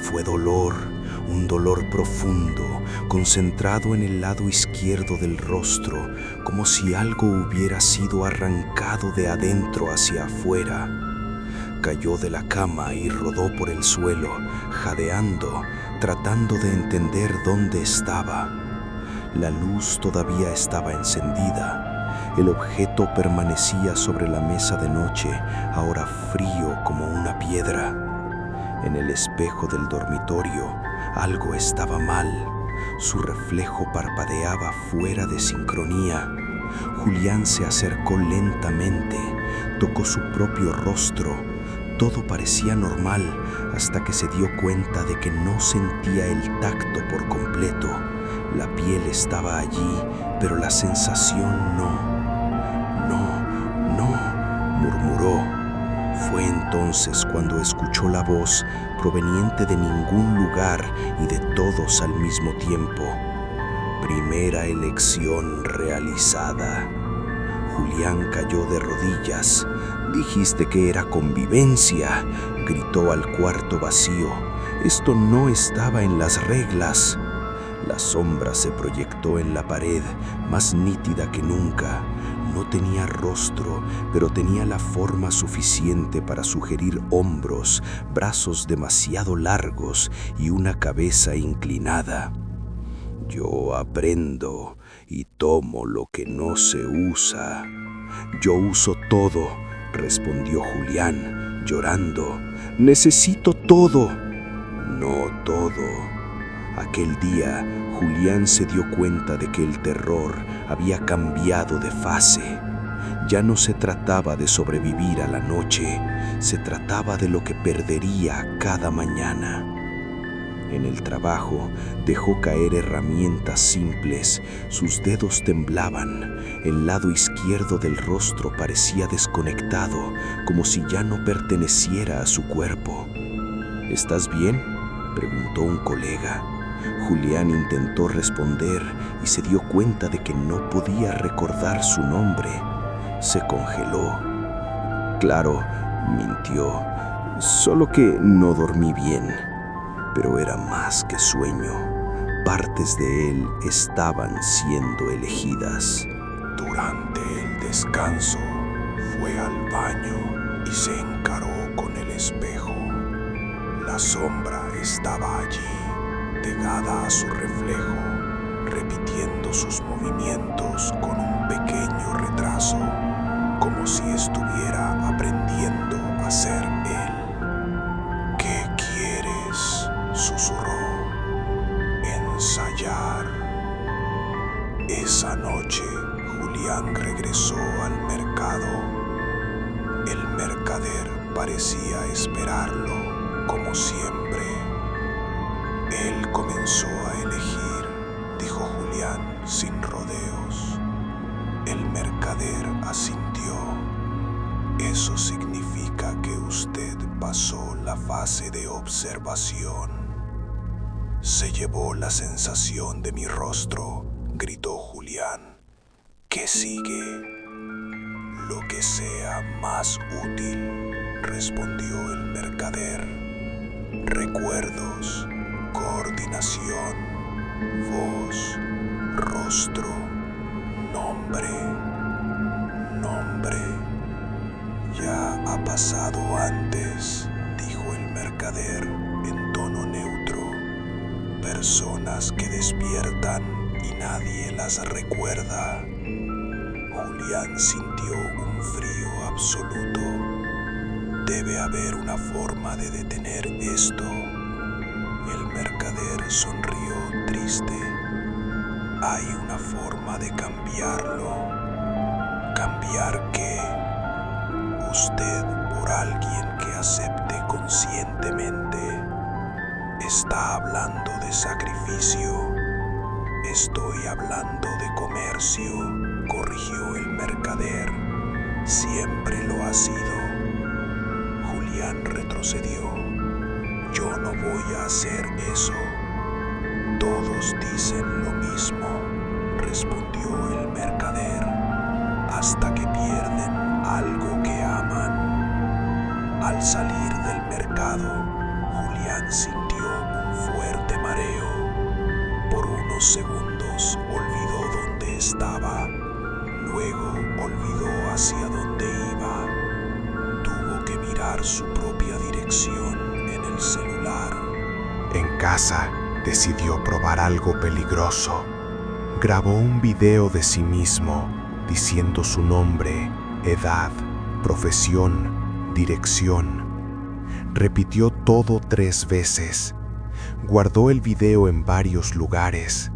fue dolor, un dolor profundo, concentrado en el lado izquierdo del rostro, como si algo hubiera sido arrancado de adentro hacia afuera. cayó de la cama y rodó por el suelo, jadeando, tratando de entender dónde estaba. La luz todavía estaba encendida. El objeto permanecía sobre la mesa de noche, ahora frío como una piedra. En el espejo del dormitorio, algo estaba mal. Su reflejo parpadeaba fuera de sincronía. Julián se acercó lentamente, tocó su propio rostro. Todo parecía normal hasta que se dio cuenta de que no sentía el tacto por completo. La piel estaba allí, pero la sensación no. No, murmuró. Fue entonces cuando escuchó la voz proveniente de ningún lugar y de todos al mismo tiempo. Primera elección realizada. Julián cayó de rodillas. «Dijiste que era convivencia», gritó al cuarto vacío. «Esto no estaba en las reglas». La sombra se proyectó en la pared, más nítida que nunca. No tenía rostro, pero tenía la forma suficiente para sugerir hombros, brazos demasiado largos y una cabeza inclinada. «Yo aprendo y tomo lo que no se usa». «Yo uso todo», respondió Julián, llorando. «Necesito todo». «No todo». Aquel día, Julián se dio cuenta de que el terror había cambiado de fase. Ya no se trataba de sobrevivir a la noche, se trataba de lo que perdería cada mañana. En el trabajo, dejó caer herramientas simples, sus dedos temblaban, el lado izquierdo del rostro parecía desconectado, como si ya no perteneciera a su cuerpo. «¿Estás bien?», preguntó un colega. Julián intentó responder y se dio cuenta de que no podía recordar su nombre. Se congeló. «Claro», mintió, «solo que no dormí bien». Pero era más que sueño. Partes de él estaban siendo elegidas. Durante el descanso, fue al baño y se encaró con el espejo. La sombra estaba allí, pegada a su reflejo, repitiendo sus movimientos con un pequeño retraso, como si estuviera aprendiendo a ser él. «¿Qué quieres?», susurró. «Ensayar». Esa noche, Julián regresó al mercado. El mercader parecía esperarlo, como siempre. Él comenzó a elegir, dijo Julián sin rodeos. El mercader asintió. «Eso significa que usted pasó la fase de observación». «Se llevó la sensación de mi rostro», gritó Julián. «¿Qué sigue?» «Lo que sea más útil», respondió el mercader. «Recuerdos, coordinación, voz, rostro, nombre. Ya ha pasado antes», dijo el mercader en tono neutro. «Personas que despiertan y nadie las recuerda». Julián sintió un frío absoluto. «Debe haber una forma de detener esto». El mercader sonrió triste. «Hay una forma de cambiarlo». «¿Cambiar qué?» «Usted por alguien que acepte conscientemente». «Está hablando de sacrificio». «Estoy hablando de comercio», corrigió el mercader. «Siempre lo ha sido». Julián retrocedió. «Yo no voy a hacer eso». «Todos dicen lo mismo», respondió el mercader, «hasta que pierden algo que aman». Al salir del mercado, Julián sintió un fuerte mareo. Por unos segundos olvidó dónde estaba. Luego olvidó hacia dónde iba. Tuvo que mirar encontrar su propia dirección en el celular. En casa, decidió probar algo peligroso. Grabó un video de sí mismo diciendo su nombre, edad, profesión, dirección. Repitió todo 3 veces. Guardó el video en varios lugares.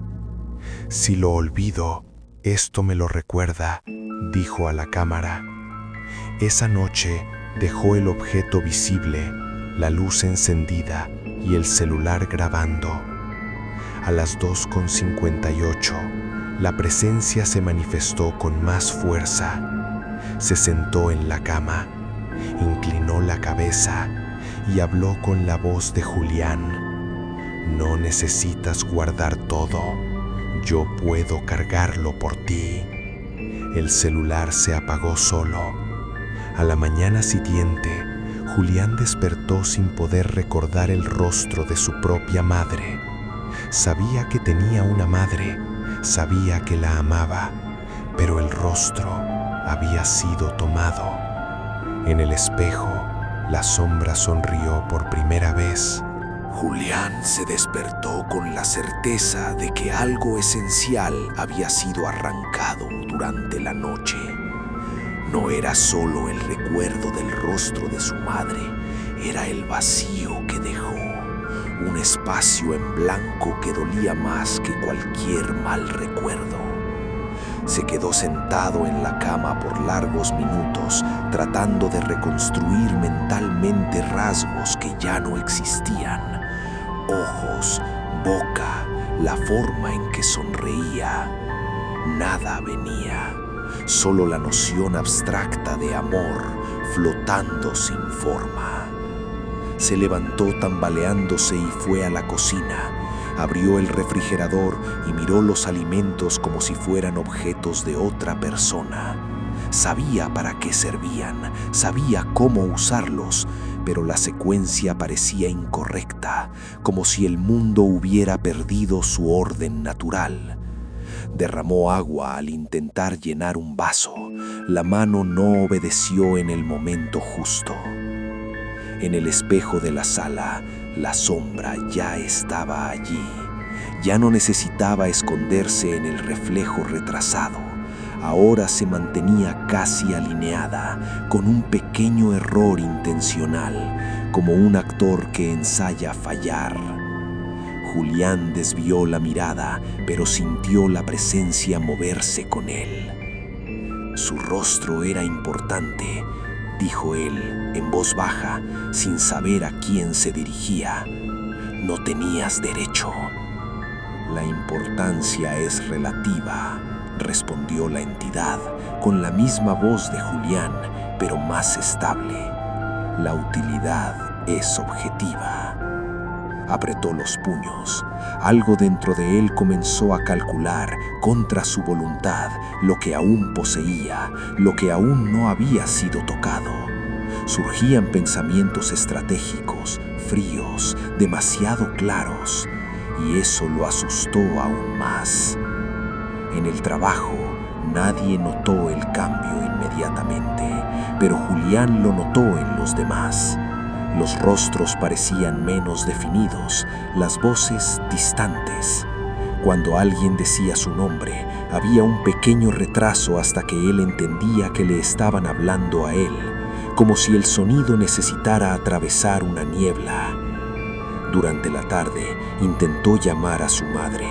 Si lo olvido, esto me lo recuerda, dijo a la cámara. Esa noche dejó el objeto visible, la luz encendida y el celular grabando. A las 2:58, la presencia se manifestó con más fuerza. Se sentó en la cama, inclinó la cabeza y habló con la voz de Julián. No necesitas guardar todo, yo puedo cargarlo por ti. El celular se apagó solo. A la mañana siguiente, Julián despertó sin poder recordar el rostro de su propia madre. Sabía que tenía una madre, sabía que la amaba, pero el rostro había sido tomado. En el espejo, la sombra sonrió por primera vez. Julián se despertó con la certeza de que algo esencial había sido arrancado durante la noche. No era solo el recuerdo del rostro de su madre, era el vacío que dejó, un espacio en blanco que dolía más que cualquier mal recuerdo. Se quedó sentado en la cama por largos minutos, tratando de reconstruir mentalmente rasgos que ya no existían. Ojos, boca, la forma en que sonreía. Nada venía, solo la noción abstracta de amor flotando sin forma. Se levantó tambaleándose y fue a la cocina. Abrió el refrigerador y miró los alimentos como si fueran objetos de otra persona. Sabía para qué servían, sabía cómo usarlos, pero la secuencia parecía incorrecta, como si el mundo hubiera perdido su orden natural. Derramó agua al intentar llenar un vaso. La mano no obedeció en el momento justo. En el espejo de la sala, la sombra ya estaba allí. Ya no necesitaba esconderse en el reflejo retrasado. Ahora se mantenía casi alineada, con un pequeño error intencional, como un actor que ensaya fallar. Julián desvió la mirada, pero sintió la presencia moverse con él. Su rostro era importante, dijo él en voz baja, sin saber a quién se dirigía. No tenías derecho. La importancia es relativa, respondió la entidad, con la misma voz de Julián, pero más estable. La utilidad es objetiva. Apretó los puños. Algo dentro de él comenzó a calcular, contra su voluntad, lo que aún poseía, lo que aún no había sido tocado. Surgían pensamientos estratégicos, fríos, demasiado claros, y eso lo asustó aún más. En el trabajo, nadie notó el cambio inmediatamente, pero Julián lo notó en los demás. Los rostros parecían menos definidos, las voces distantes. Cuando alguien decía su nombre, había un pequeño retraso hasta que él entendía que le estaban hablando a él, como si el sonido necesitara atravesar una niebla. Durante la tarde, intentó llamar a su madre.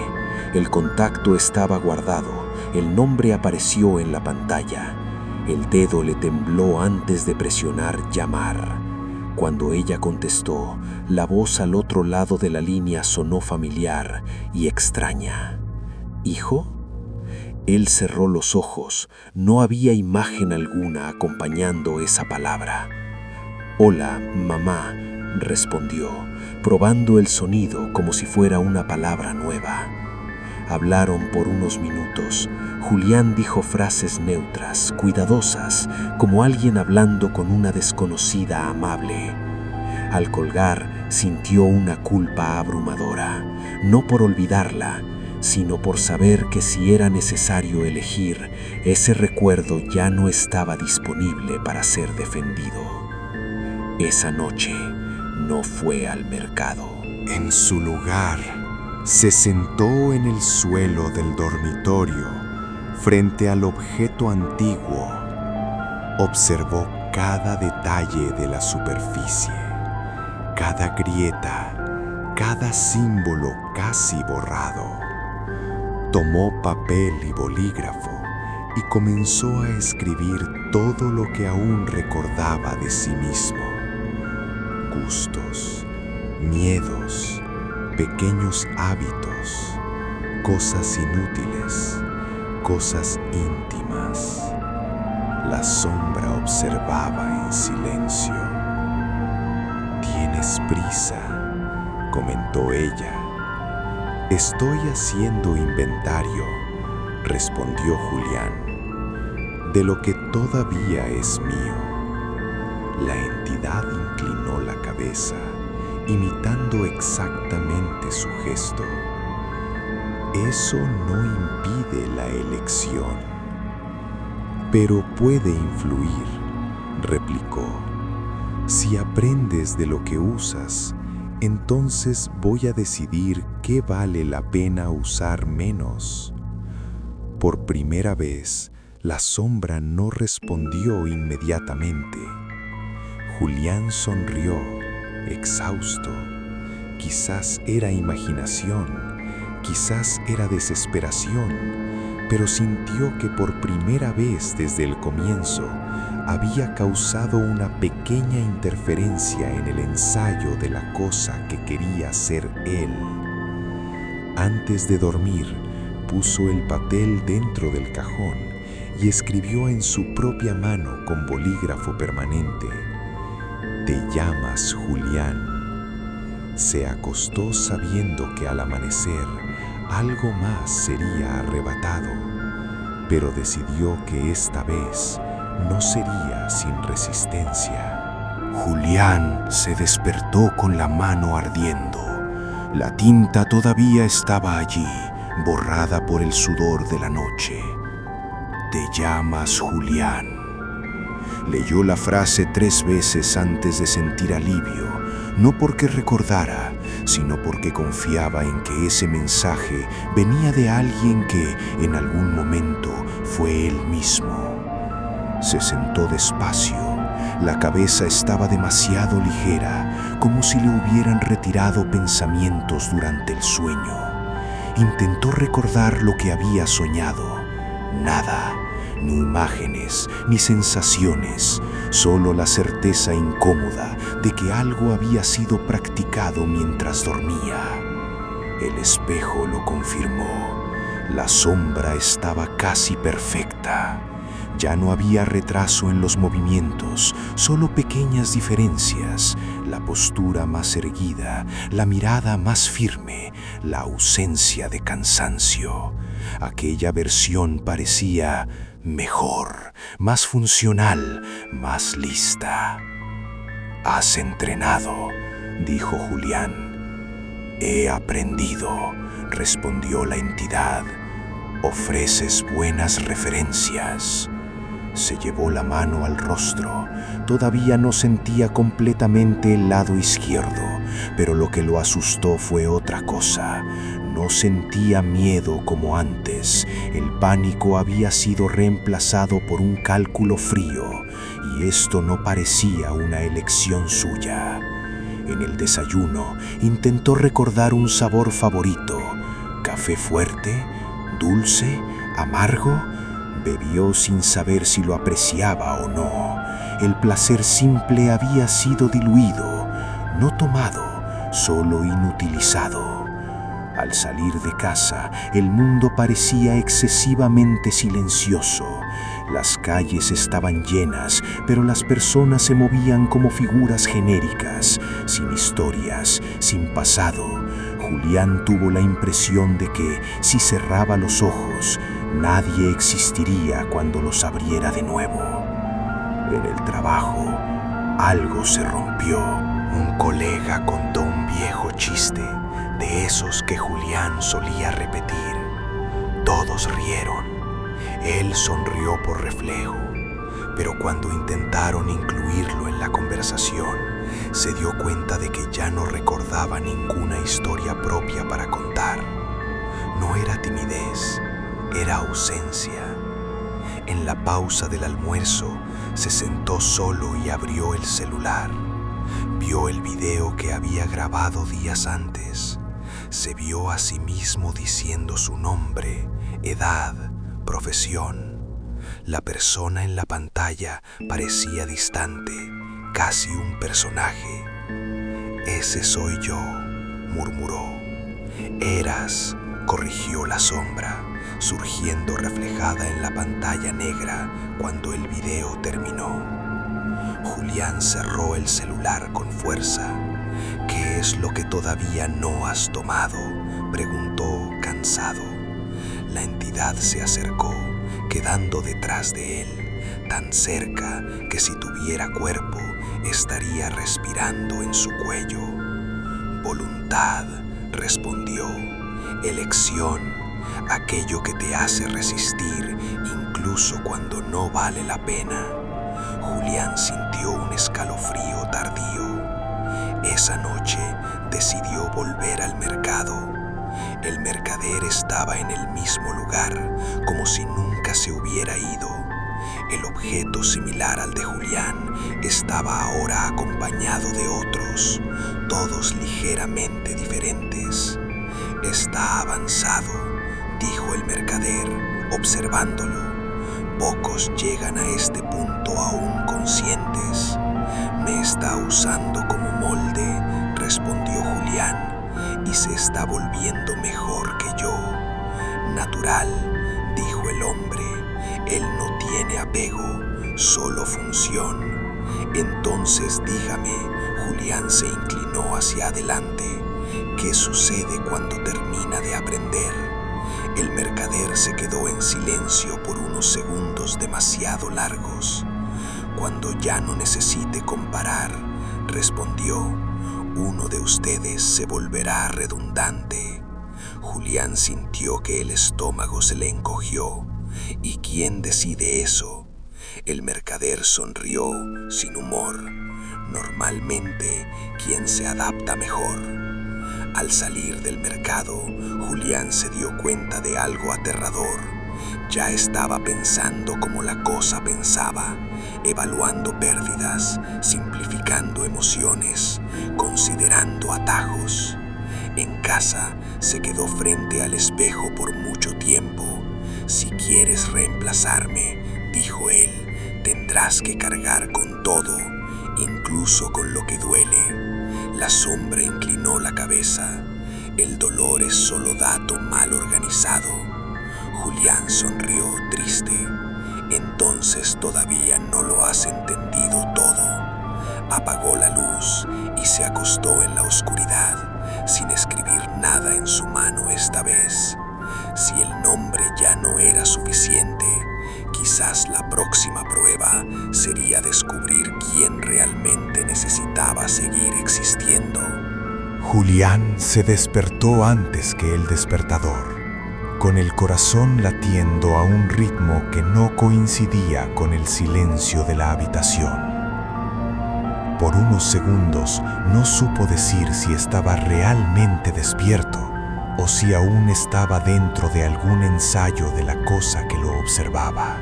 El contacto estaba guardado, el nombre apareció en la pantalla. El dedo le tembló antes de presionar llamar. Cuando ella contestó, la voz al otro lado de la línea sonó familiar y extraña. ¿Hijo? Él cerró los ojos. No había imagen alguna acompañando esa palabra. «Hola, mamá», respondió, probando el sonido como si fuera una palabra nueva. Hablaron por unos minutos. Julián dijo frases neutras, cuidadosas, como alguien hablando con una desconocida amable. Al colgar, sintió una culpa abrumadora, no por olvidarla, sino por saber que si era necesario elegir, ese recuerdo ya no estaba disponible para ser defendido. Esa noche no fue al mercado. En su lugar, se sentó en el suelo del dormitorio frente al objeto antiguo. Observó cada detalle de la superficie, cada grieta, cada símbolo casi borrado. Tomó papel y bolígrafo y comenzó a escribir todo lo que aún recordaba de sí mismo. Gustos, miedos, pequeños hábitos, cosas inútiles, cosas íntimas. La sombra observaba en silencio. «¿Tienes prisa?», comentó ella. «Estoy haciendo inventario», respondió Julián, «de lo que todavía es mío». La entidad inclinó la cabeza, imitando exactamente su gesto. «Eso no impide la elección». «Pero puede influir», replicó. «Si aprendes de lo que usas, entonces voy a decidir qué vale la pena usar menos». Por primera vez, la sombra no respondió inmediatamente. Julián sonrió, exhausto. Quizás era imaginación, quizás era desesperación, pero sintió que por primera vez desde el comienzo había causado una pequeña interferencia en el ensayo de la cosa que quería ser él. Antes de dormir, puso el papel dentro del cajón y escribió en su propia mano con bolígrafo permanente: «Te llamas Julián». Se acostó sabiendo que al amanecer algo más sería arrebatado, pero decidió que esta vez no sería sin resistencia. Julián se despertó con la mano ardiendo. La tinta todavía estaba allí, borrada por el sudor de la noche. «Te llamas Julián». Leyó la frase 3 veces antes de sentir alivio, no porque recordara, sino porque confiaba en que ese mensaje venía de alguien que en algún momento fue él mismo. Se sentó despacio. La cabeza estaba demasiado ligera, como si le hubieran retirado pensamientos durante el sueño. Intentó recordar lo que había soñado. Nada. Ni imágenes, ni sensaciones, solo la certeza incómoda de que algo había sido practicado mientras dormía. El espejo lo confirmó. La sombra estaba casi perfecta. Ya no había retraso en los movimientos, solo pequeñas diferencias, la postura más erguida, la mirada más firme, la ausencia de cansancio. Aquella versión parecía mejor, más funcional, más lista. «Has entrenado», dijo Julián. «He aprendido», respondió la entidad. «Ofreces buenas referencias». Se llevó la mano al rostro. Todavía no sentía completamente el lado izquierdo, pero lo que lo asustó fue otra cosa. No sentía miedo como antes. El pánico había sido reemplazado por un cálculo frío, y esto no parecía una elección suya. En el desayuno intentó recordar un sabor favorito. ¿Café fuerte? ¿Dulce? ¿Amargo? Bebió sin saber si lo apreciaba o no. El placer simple había sido diluido, no tomado, solo inutilizado. Al salir de casa, el mundo parecía excesivamente silencioso. Las calles estaban llenas, pero las personas se movían como figuras genéricas, sin historias, sin pasado. Julián tuvo la impresión de que, si cerraba los ojos, nadie existiría cuando los abriera de nuevo. En el trabajo, algo se rompió. Un colega contó un viejo chiste, de esos que Julián solía repetir. Todos rieron. Él sonrió por reflejo. pero cuando intentaron incluirlo en la conversación, se dio cuenta de que ya no recordaba ninguna historia propia para contar. No era timidez, era ausencia. En la pausa del almuerzo, se sentó solo y abrió el celular. Vio el video que había grabado días antes. Se vio a sí mismo diciendo su nombre, edad, profesión. La persona en la pantalla parecía distante, casi un personaje. «Ese soy yo», murmuró. «Eras», corrigió la sombra, surgiendo reflejada en la pantalla negra cuando el video terminó. Julián cerró el celular con fuerza. «¿Qué es lo que todavía no has tomado?», preguntó cansado. La entidad se acercó, quedando detrás de él, tan cerca que si tuviera cuerpo estaría respirando en su cuello. «Voluntad», respondió. «Elección, aquello que te hace resistir incluso cuando no vale la pena». Julián sintió un escalofrío tardío. Esa noche decidió volver al mercado. El mercader estaba en el mismo lugar, como si nunca se hubiera ido. El objeto similar al de Julián estaba ahora acompañado de otros, todos ligeramente diferentes. «Está avanzado», dijo el mercader, observándolo. «Pocos llegan a este punto aún conscientes». «Me está usando como molde», respondió Julián, «y se está volviendo mejor que yo». «Natural», dijo el hombre. «Él no tiene apego, solo función». «Entonces dígame», Julián se inclinó hacia adelante, «¿qué sucede cuando termina de aprender?». El mercader se quedó en silencio por unos segundos demasiado largos. «Cuando ya no necesite comparar», respondió, «uno de ustedes se volverá redundante». Julián sintió que el estómago se le encogió. «¿Y quién decide eso?». El mercader sonrió, sin humor. «Normalmente, quien se adapta mejor». Al salir del mercado, Julián se dio cuenta de algo aterrador. Ya estaba pensando como la cosa pensaba, evaluando pérdidas, simplificando emociones, considerando atajos. En casa, se quedó frente al espejo por mucho tiempo. «Si quieres reemplazarme», dijo él, «tendrás que cargar con todo, incluso con lo que duele». La sombra inclinó la cabeza. «El dolor es solo dato mal organizado». Julián sonrió triste. «Entonces todavía no lo has entendido todo». Apagó la luz y se acostó en la oscuridad, sin escribir nada en su mano esta vez. Si el nombre ya no era suficiente, quizás la próxima prueba sería descubrir quién realmente necesitaba seguir existiendo. Julián se despertó antes que el despertador, con el corazón latiendo a un ritmo que no coincidía con el silencio de la habitación. Por unos segundos no supo decir si estaba realmente despierto o si aún estaba dentro de algún ensayo de la cosa que lo observaba.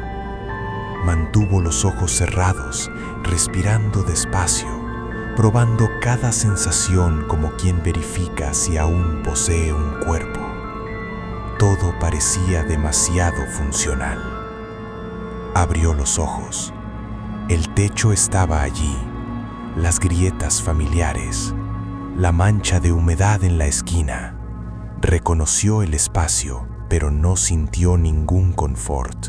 Mantuvo los ojos cerrados, respirando despacio, probando cada sensación como quien verifica si aún posee un cuerpo. Todo parecía demasiado funcional. Abrió los ojos. El techo estaba allí, las grietas familiares, la mancha de humedad en la esquina. Reconoció el espacio, pero no sintió ningún confort.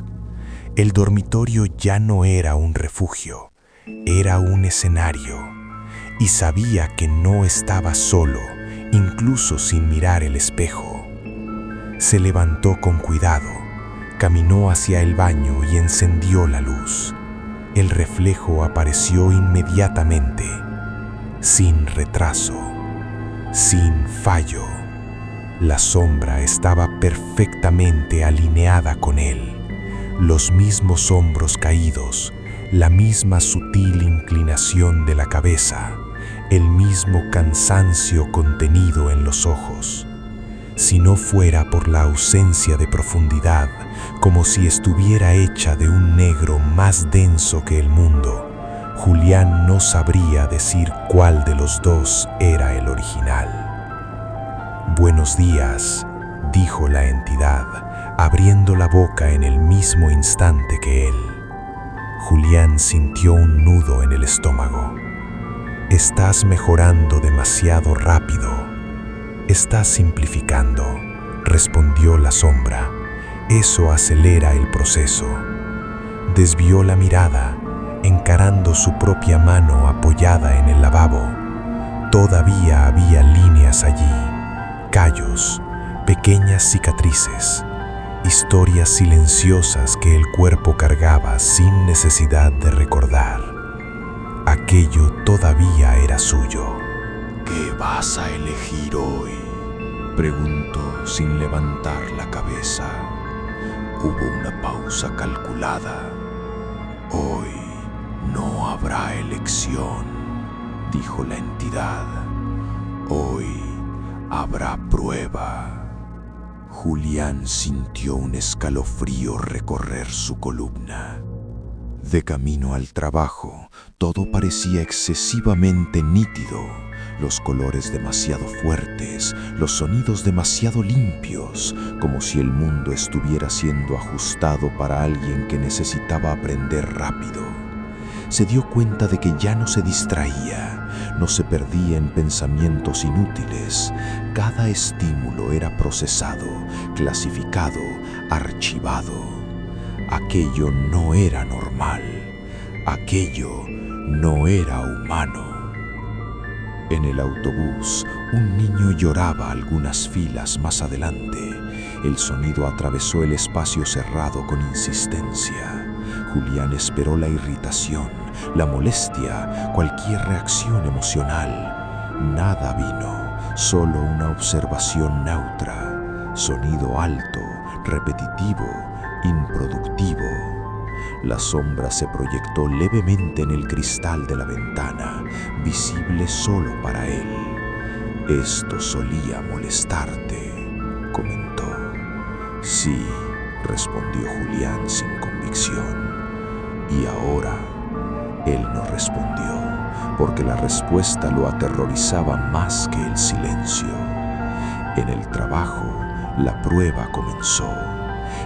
El dormitorio ya no era un refugio, era un escenario, y sabía que no estaba solo, incluso sin mirar el espejo. Se levantó con cuidado, caminó hacia el baño y encendió la luz. El reflejo apareció inmediatamente, sin retraso, sin fallo. La sombra estaba perfectamente alineada con él, los mismos hombros caídos, la misma sutil inclinación de la cabeza, el mismo cansancio contenido en los ojos. Si no fuera por la ausencia de profundidad, como si estuviera hecha de un negro más denso que el mundo, Julián no sabría decir cuál de los dos era el original. «Buenos días», dijo la entidad, abriendo la boca en el mismo instante que él. Julián sintió un nudo en el estómago. «Estás mejorando demasiado rápido. Estás simplificando», respondió la sombra. «Eso acelera el proceso». Desvió la mirada, encarando su propia mano apoyada en el lavabo. Todavía había líneas allí, callos, pequeñas cicatrices, historias silenciosas que el cuerpo cargaba sin necesidad de recordar. Aquello todavía era suyo. ¿Qué vas a elegir hoy?, preguntó sin levantar la cabeza. Hubo una pausa calculada. «Hoy no habrá elección», dijo la entidad. «Hoy habrá prueba». Julián sintió un escalofrío recorrer su columna. De camino al trabajo, todo parecía excesivamente nítido. Los colores demasiado fuertes, los sonidos demasiado limpios, como si el mundo estuviera siendo ajustado para alguien que necesitaba aprender rápido. Se dio cuenta de que ya no se distraía, no se perdía en pensamientos inútiles. Cada estímulo era procesado, clasificado, archivado. Aquello no era normal. Aquello no era humano. En el autobús, un niño lloraba algunas filas más adelante. El sonido atravesó el espacio cerrado con insistencia. Julián esperó la irritación, la molestia, cualquier reacción emocional. Nada vino, solo una observación neutra. Sonido alto, repetitivo, improductivo. La sombra se proyectó levemente en el cristal de la ventana, visible solo para él. «Esto solía molestarte», comentó. «Sí», respondió Julián sin convicción. «Y ahora?» Él no respondió, porque la respuesta lo aterrorizaba más que el silencio. En el trabajo, la prueba comenzó.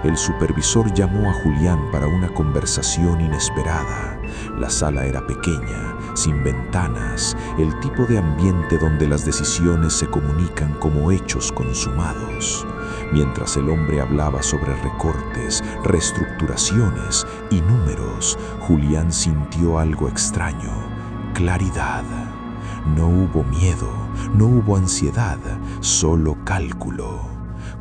El supervisor llamó a Julián para una conversación inesperada. La sala era pequeña, sin ventanas, el tipo de ambiente donde las decisiones se comunican como hechos consumados. Mientras el hombre hablaba sobre recortes, reestructuraciones y números, Julián sintió algo extraño: claridad. No hubo miedo, no hubo ansiedad, solo cálculo.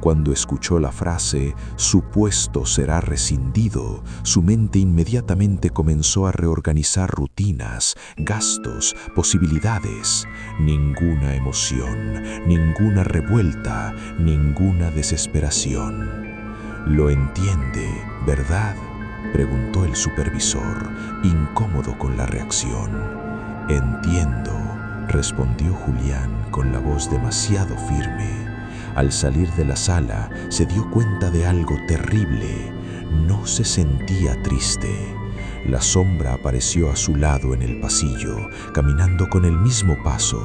Cuando escuchó la frase «su puesto será rescindido», su mente inmediatamente comenzó a reorganizar rutinas, gastos, posibilidades. Ninguna emoción, ninguna revuelta, ninguna desesperación. «Lo entiende, ¿verdad?», preguntó el supervisor, incómodo con la reacción. «Entiendo», respondió Julián con la voz demasiado firme. Al salir de la sala, se dio cuenta de algo terrible. No se sentía triste. La sombra apareció a su lado en el pasillo, caminando con el mismo paso.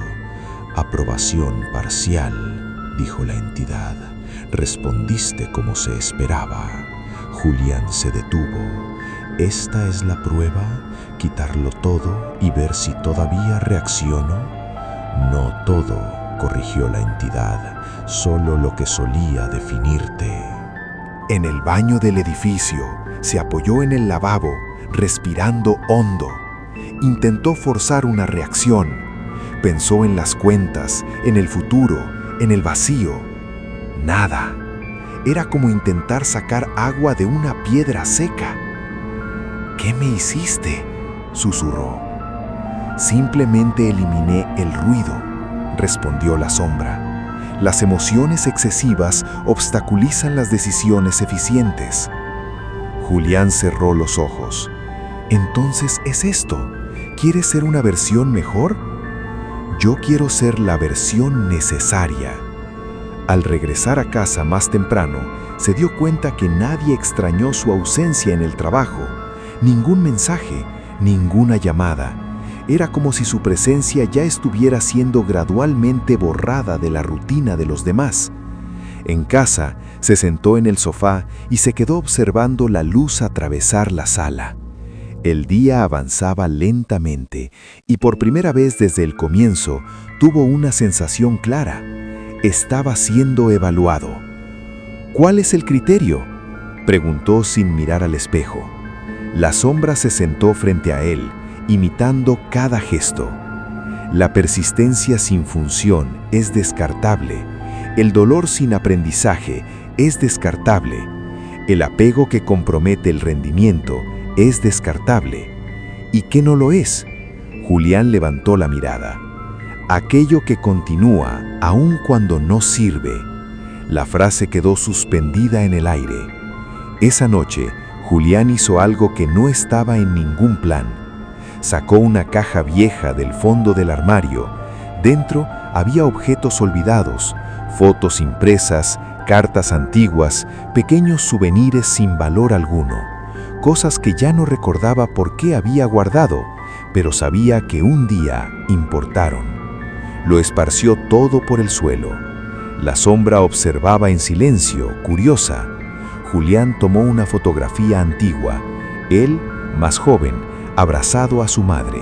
«Aprobación parcial», dijo la entidad. «Respondiste como se esperaba». Julián se detuvo. «¿Esta es la prueba? ¿Quitarlo todo y ver si todavía reacciono?» «No todo», corrigió la entidad, «solo lo que solía definirte». En el baño del edificio, se apoyó en el lavabo, respirando hondo. Intentó forzar una reacción. Pensó en las cuentas, en el futuro, en el vacío. Nada. Era como intentar sacar agua de una piedra seca. «¿Qué me hiciste?», susurró. «Simplemente eliminé el ruido», respondió la sombra. «Las emociones excesivas obstaculizan las decisiones eficientes». Julián cerró los ojos. Entonces es esto. ¿Quieres ser una versión mejor? Yo quiero ser la versión necesaria. Al regresar a casa más temprano, se dio cuenta que nadie extrañó su ausencia en el trabajo. Ningún mensaje, ninguna llamada. Era como si su presencia ya estuviera siendo gradualmente borrada de la rutina de los demás. En casa, se sentó en el sofá y se quedó observando la luz atravesar la sala. El día avanzaba lentamente y por primera vez desde el comienzo tuvo una sensación clara. Estaba siendo evaluado. ¿Cuál es el criterio?, preguntó sin mirar al espejo. La sombra se sentó frente a él, imitando cada gesto. La persistencia sin función es descartable. El dolor sin aprendizaje es descartable. El apego que compromete el rendimiento es descartable. ¿Y qué no lo es? Julián levantó la mirada. Aquello que continúa aun cuando no sirve. La frase quedó suspendida en el aire. Esa noche, Julián hizo algo que no estaba en ningún plan. Sacó una caja vieja del fondo del armario. Dentro había objetos olvidados, fotos impresas, cartas antiguas, pequeños souvenirs sin valor alguno. Cosas que ya no recordaba por qué había guardado, pero sabía que un día importaron. Lo esparció todo por el suelo. La sombra observaba en silencio, curiosa. Julián tomó una fotografía antigua. Él, más joven, abrazado a su madre.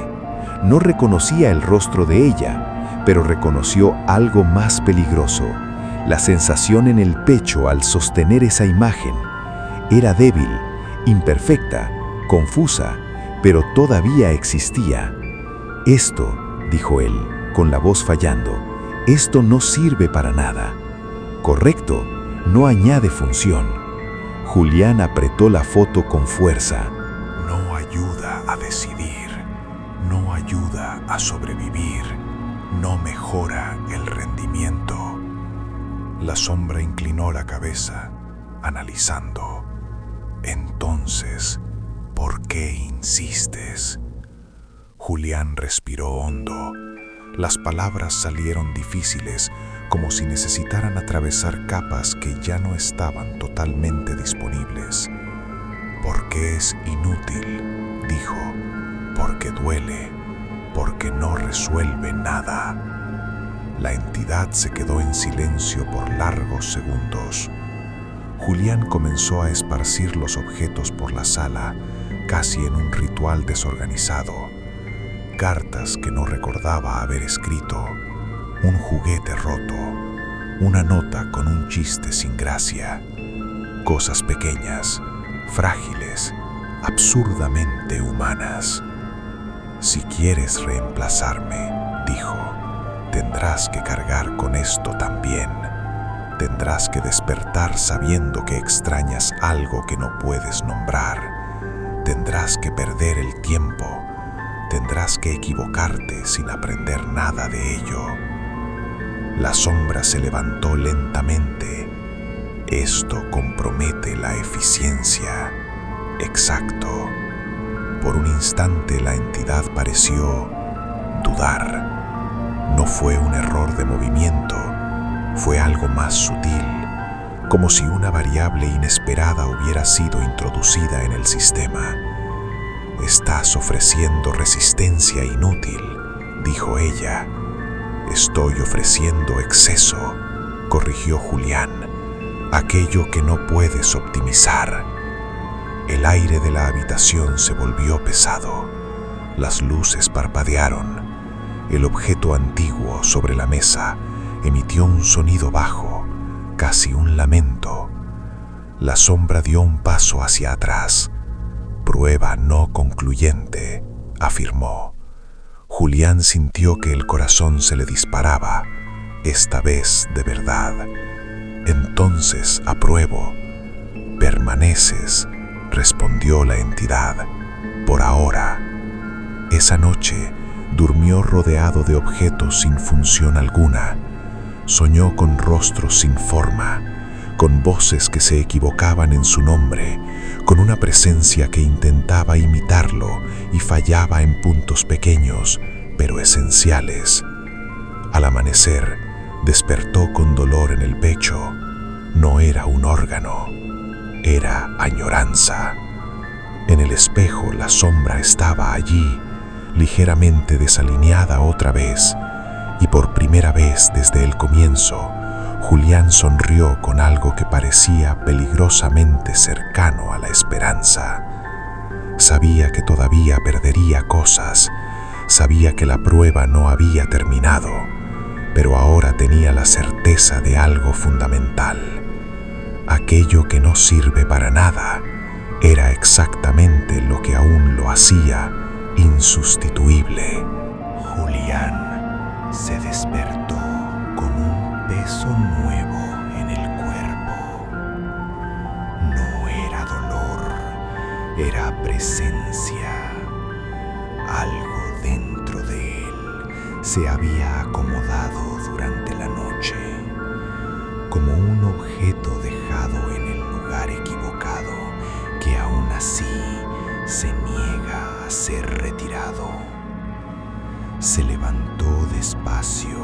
No reconocía el rostro de ella, pero reconoció algo más peligroso. La sensación en el pecho al sostener esa imagen. Era débil, imperfecta, confusa, pero todavía existía. Esto, dijo él, con la voz fallando, esto no sirve para nada. Correcto, no añade función. Julián apretó la foto con fuerza. No ayuda a decidir, no ayuda a sobrevivir, no mejora el rendimiento. La sombra inclinó la cabeza, analizando. Entonces, ¿por qué insistes? Julián respiró hondo. Las palabras salieron difíciles, como si necesitaran atravesar capas que ya no estaban totalmente disponibles. Porque es inútil, dijo, porque duele, porque no resuelve nada. La entidad se quedó en silencio por largos segundos. Julián comenzó a esparcir los objetos por la sala, casi en un ritual desorganizado. Cartas que no recordaba haber escrito, un juguete roto, una nota con un chiste sin gracia. Cosas pequeñas, frágiles, absurdamente humanas. Si quieres reemplazarme, dijo, tendrás que cargar con esto también. Tendrás que despertar sabiendo que extrañas algo que no puedes nombrar. Tendrás que perder el tiempo. Tendrás que equivocarte sin aprender nada de ello. La sombra se levantó lentamente. Esto compromete la eficiencia. Exacto. Por un instante la entidad pareció dudar. No fue un error de movimiento. Fue algo más sutil, como si una variable inesperada hubiera sido introducida en el sistema. Estás ofreciendo resistencia inútil, dijo ella. Estoy ofreciendo exceso, corrigió Julián, aquello que no puedes optimizar. El aire de la habitación se volvió pesado. Las luces parpadearon. El objeto antiguo sobre la mesa emitió un sonido bajo, casi un lamento. La sombra dio un paso hacia atrás. Prueba no concluyente, afirmó. Julián sintió que el corazón se le disparaba, esta vez de verdad. Entonces apruebo. Permaneces, respondió la entidad, por ahora. Esa noche durmió rodeado de objetos sin función alguna. Soñó con rostros sin forma, con voces que se equivocaban en su nombre, con una presencia que intentaba imitarlo y fallaba en puntos pequeños, pero esenciales. Al amanecer, despertó con dolor en el pecho. No era un órgano, era añoranza. En el espejo la sombra estaba allí, ligeramente desalineada otra vez, y por primera vez desde el comienzo, Julián sonrió con algo que parecía peligrosamente cercano a la esperanza. Sabía que todavía perdería cosas, sabía que la prueba no había terminado, pero ahora tenía la certeza de algo fundamental. Aquello que no sirve para nada era exactamente lo que aún lo hacía insustituible. Julián se despertó con un peso nuevo en el cuerpo. No era dolor, era presencia. Algo dentro de él se había acomodado durante la noche, como un objeto dejado en el lugar equivocado que aún así se niega a ser retirado. Se levantó despacio,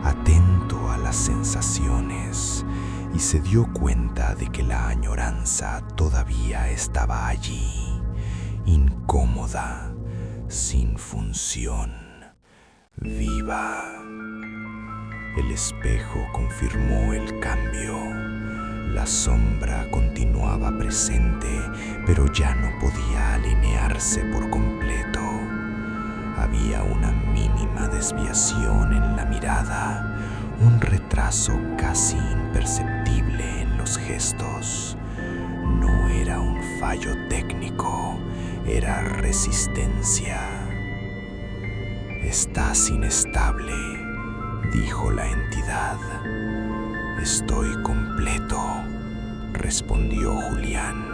atento a las sensaciones, y se dio cuenta de que la añoranza todavía estaba allí, incómoda, sin función, viva. El espejo confirmó el cambio. La sombra continuaba presente, pero ya no podía alinearse por completo. Había una mínima desviación en la mirada, un retraso casi imperceptible en los gestos. No era un fallo técnico, era resistencia. «Estás inestable», dijo la entidad. «Estoy completo», respondió Julián.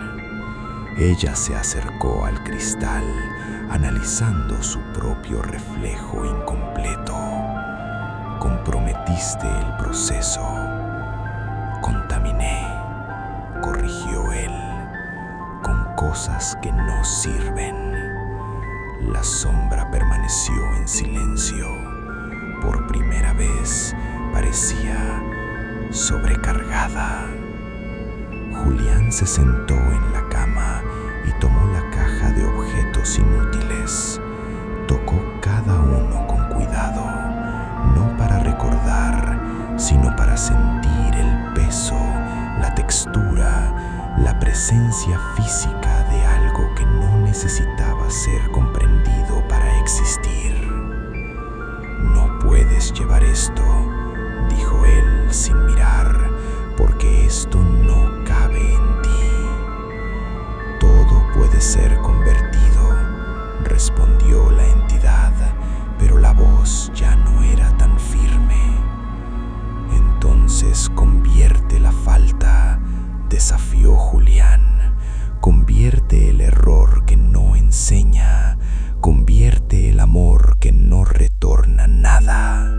Ella se acercó al cristal, analizando su propio reflejo incompleto. «Comprometiste el proceso». «Contaminé», corrigió él, «con cosas que no sirven». La sombra permaneció en silencio. Por primera vez parecía sobrecargada. Julián se sentó en la cama y tomó la caja de objetos inútiles. Tocó cada uno con cuidado, no para recordar, sino para sentir el peso, la textura, la presencia física de algo que no necesitaba ser comprendido para existir. «No puedes llevar esto», dijo él sin mirar, «porque esto no cabe en ti». «Todo puede ser convertido», respondió la entidad, pero la voz ya no era tan firme. «Entonces convierte la falta», desafió Julián. «Convierte el error que no enseña, convierte el amor que no retorna nada».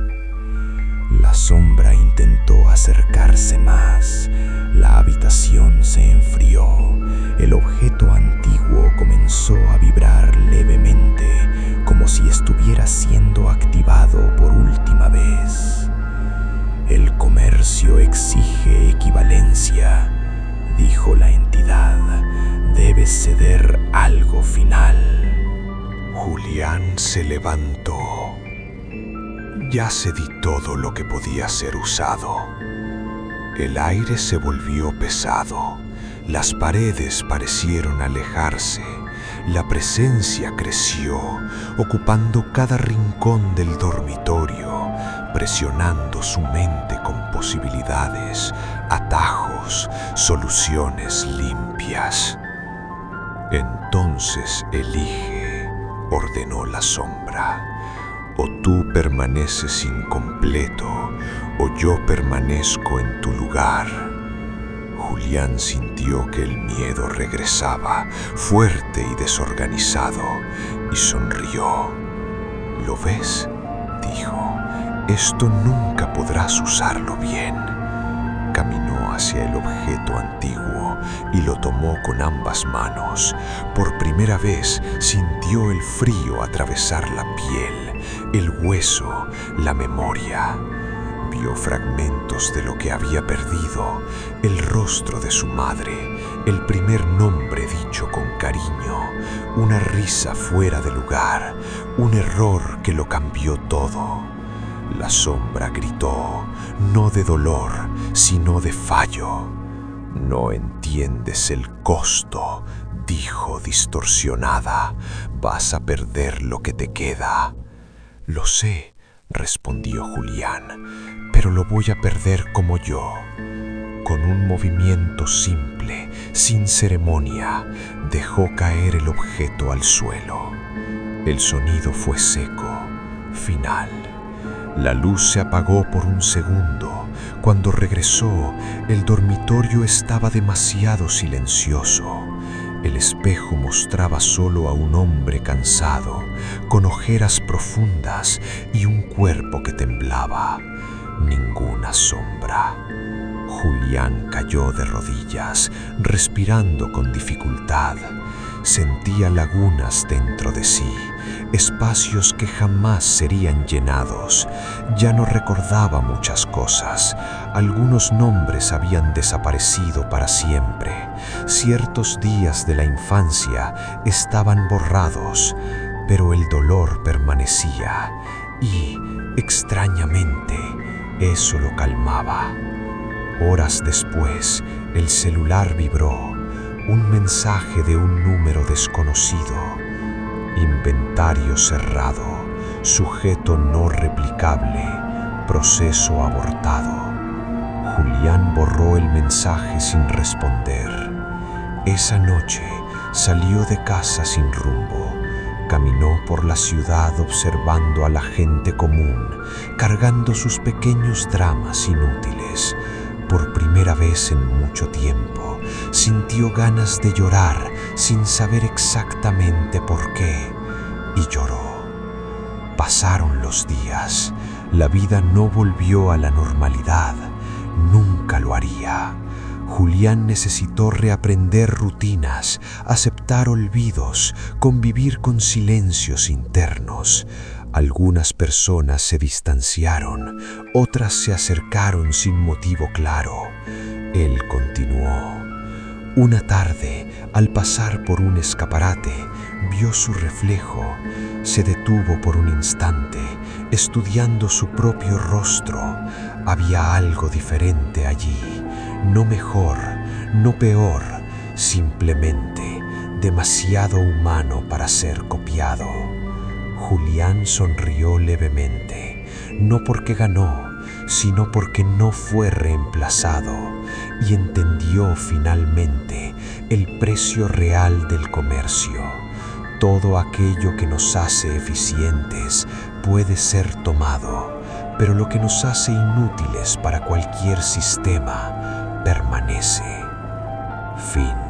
La sombra intentó acercarse más. La habitación se enfrió. El objeto antiguo comenzó a vibrar levemente, como si estuviera siendo activado por última vez. «El comercio exige equivalencia», dijo la entidad. «Debes ceder algo final». Julián se levantó. Ya cedí todo lo que podía ser usado. El aire se volvió pesado. Las paredes parecieron alejarse. La presencia creció, ocupando cada rincón del dormitorio, presionando su mente con posibilidades, atajos, soluciones limpias. «Entonces elige», ordenó la sombra. «O tú permaneces incompleto, o yo permanezco en tu lugar». Julián sintió que el miedo regresaba, fuerte y desorganizado, y sonrió. «¿Lo ves?», dijo. «Esto nunca podrás usarlo bien». Caminó hacia el objeto antiguo y lo tomó con ambas manos. Por primera vez sintió el frío atravesar la piel, el hueso, la memoria. Vio fragmentos de lo que había perdido, el rostro de su madre, el primer nombre dicho con cariño, una risa fuera de lugar, un error que lo cambió todo. La sombra gritó, no de dolor, sino de fallo. «No entiendes el costo», dijo distorsionada. «Vas a perder lo que te queda». «Lo sé», respondió Julián, «pero lo voy a perder como yo». Con un movimiento simple, sin ceremonia, dejó caer el objeto al suelo. El sonido fue seco, final. La luz se apagó por un segundo. Cuando regresó, el dormitorio estaba demasiado silencioso. El espejo mostraba solo a un hombre cansado, con ojeras profundas y un cuerpo que temblaba. Ninguna sombra. Julián cayó de rodillas, respirando con dificultad. Sentía lagunas dentro de sí, espacios que jamás serían llenados. Ya no recordaba muchas cosas. Algunos nombres habían desaparecido para siempre. Ciertos días de la infancia estaban borrados, pero el dolor permanecía y, extrañamente, eso lo calmaba. Horas después, el celular vibró. Un mensaje de un número desconocido. Inventario cerrado. Sujeto no replicable. Proceso abortado. Julián borró el mensaje sin responder. Esa noche salió de casa sin rumbo. Caminó por la ciudad observando a la gente común, cargando sus pequeños dramas inútiles. Por primera vez en mucho tiempo, sintió ganas de llorar sin saber exactamente por qué, y lloró. Pasaron los días. La vida no volvió a la normalidad. Nunca lo haría. Julián necesitó reaprender rutinas, aceptar olvidos, convivir con silencios internos. Algunas personas se distanciaron, otras se acercaron sin motivo claro. Él continuó. Una tarde, al pasar por un escaparate, vio su reflejo. Se detuvo por un instante, estudiando su propio rostro. Había algo diferente allí, no mejor, no peor, simplemente demasiado humano para ser copiado. Julián sonrió levemente, no porque ganó, sino porque no fue reemplazado, y entendió finalmente el precio real del comercio. Todo aquello que nos hace eficientes puede ser tomado, pero lo que nos hace inútiles para cualquier sistema permanece. Fin.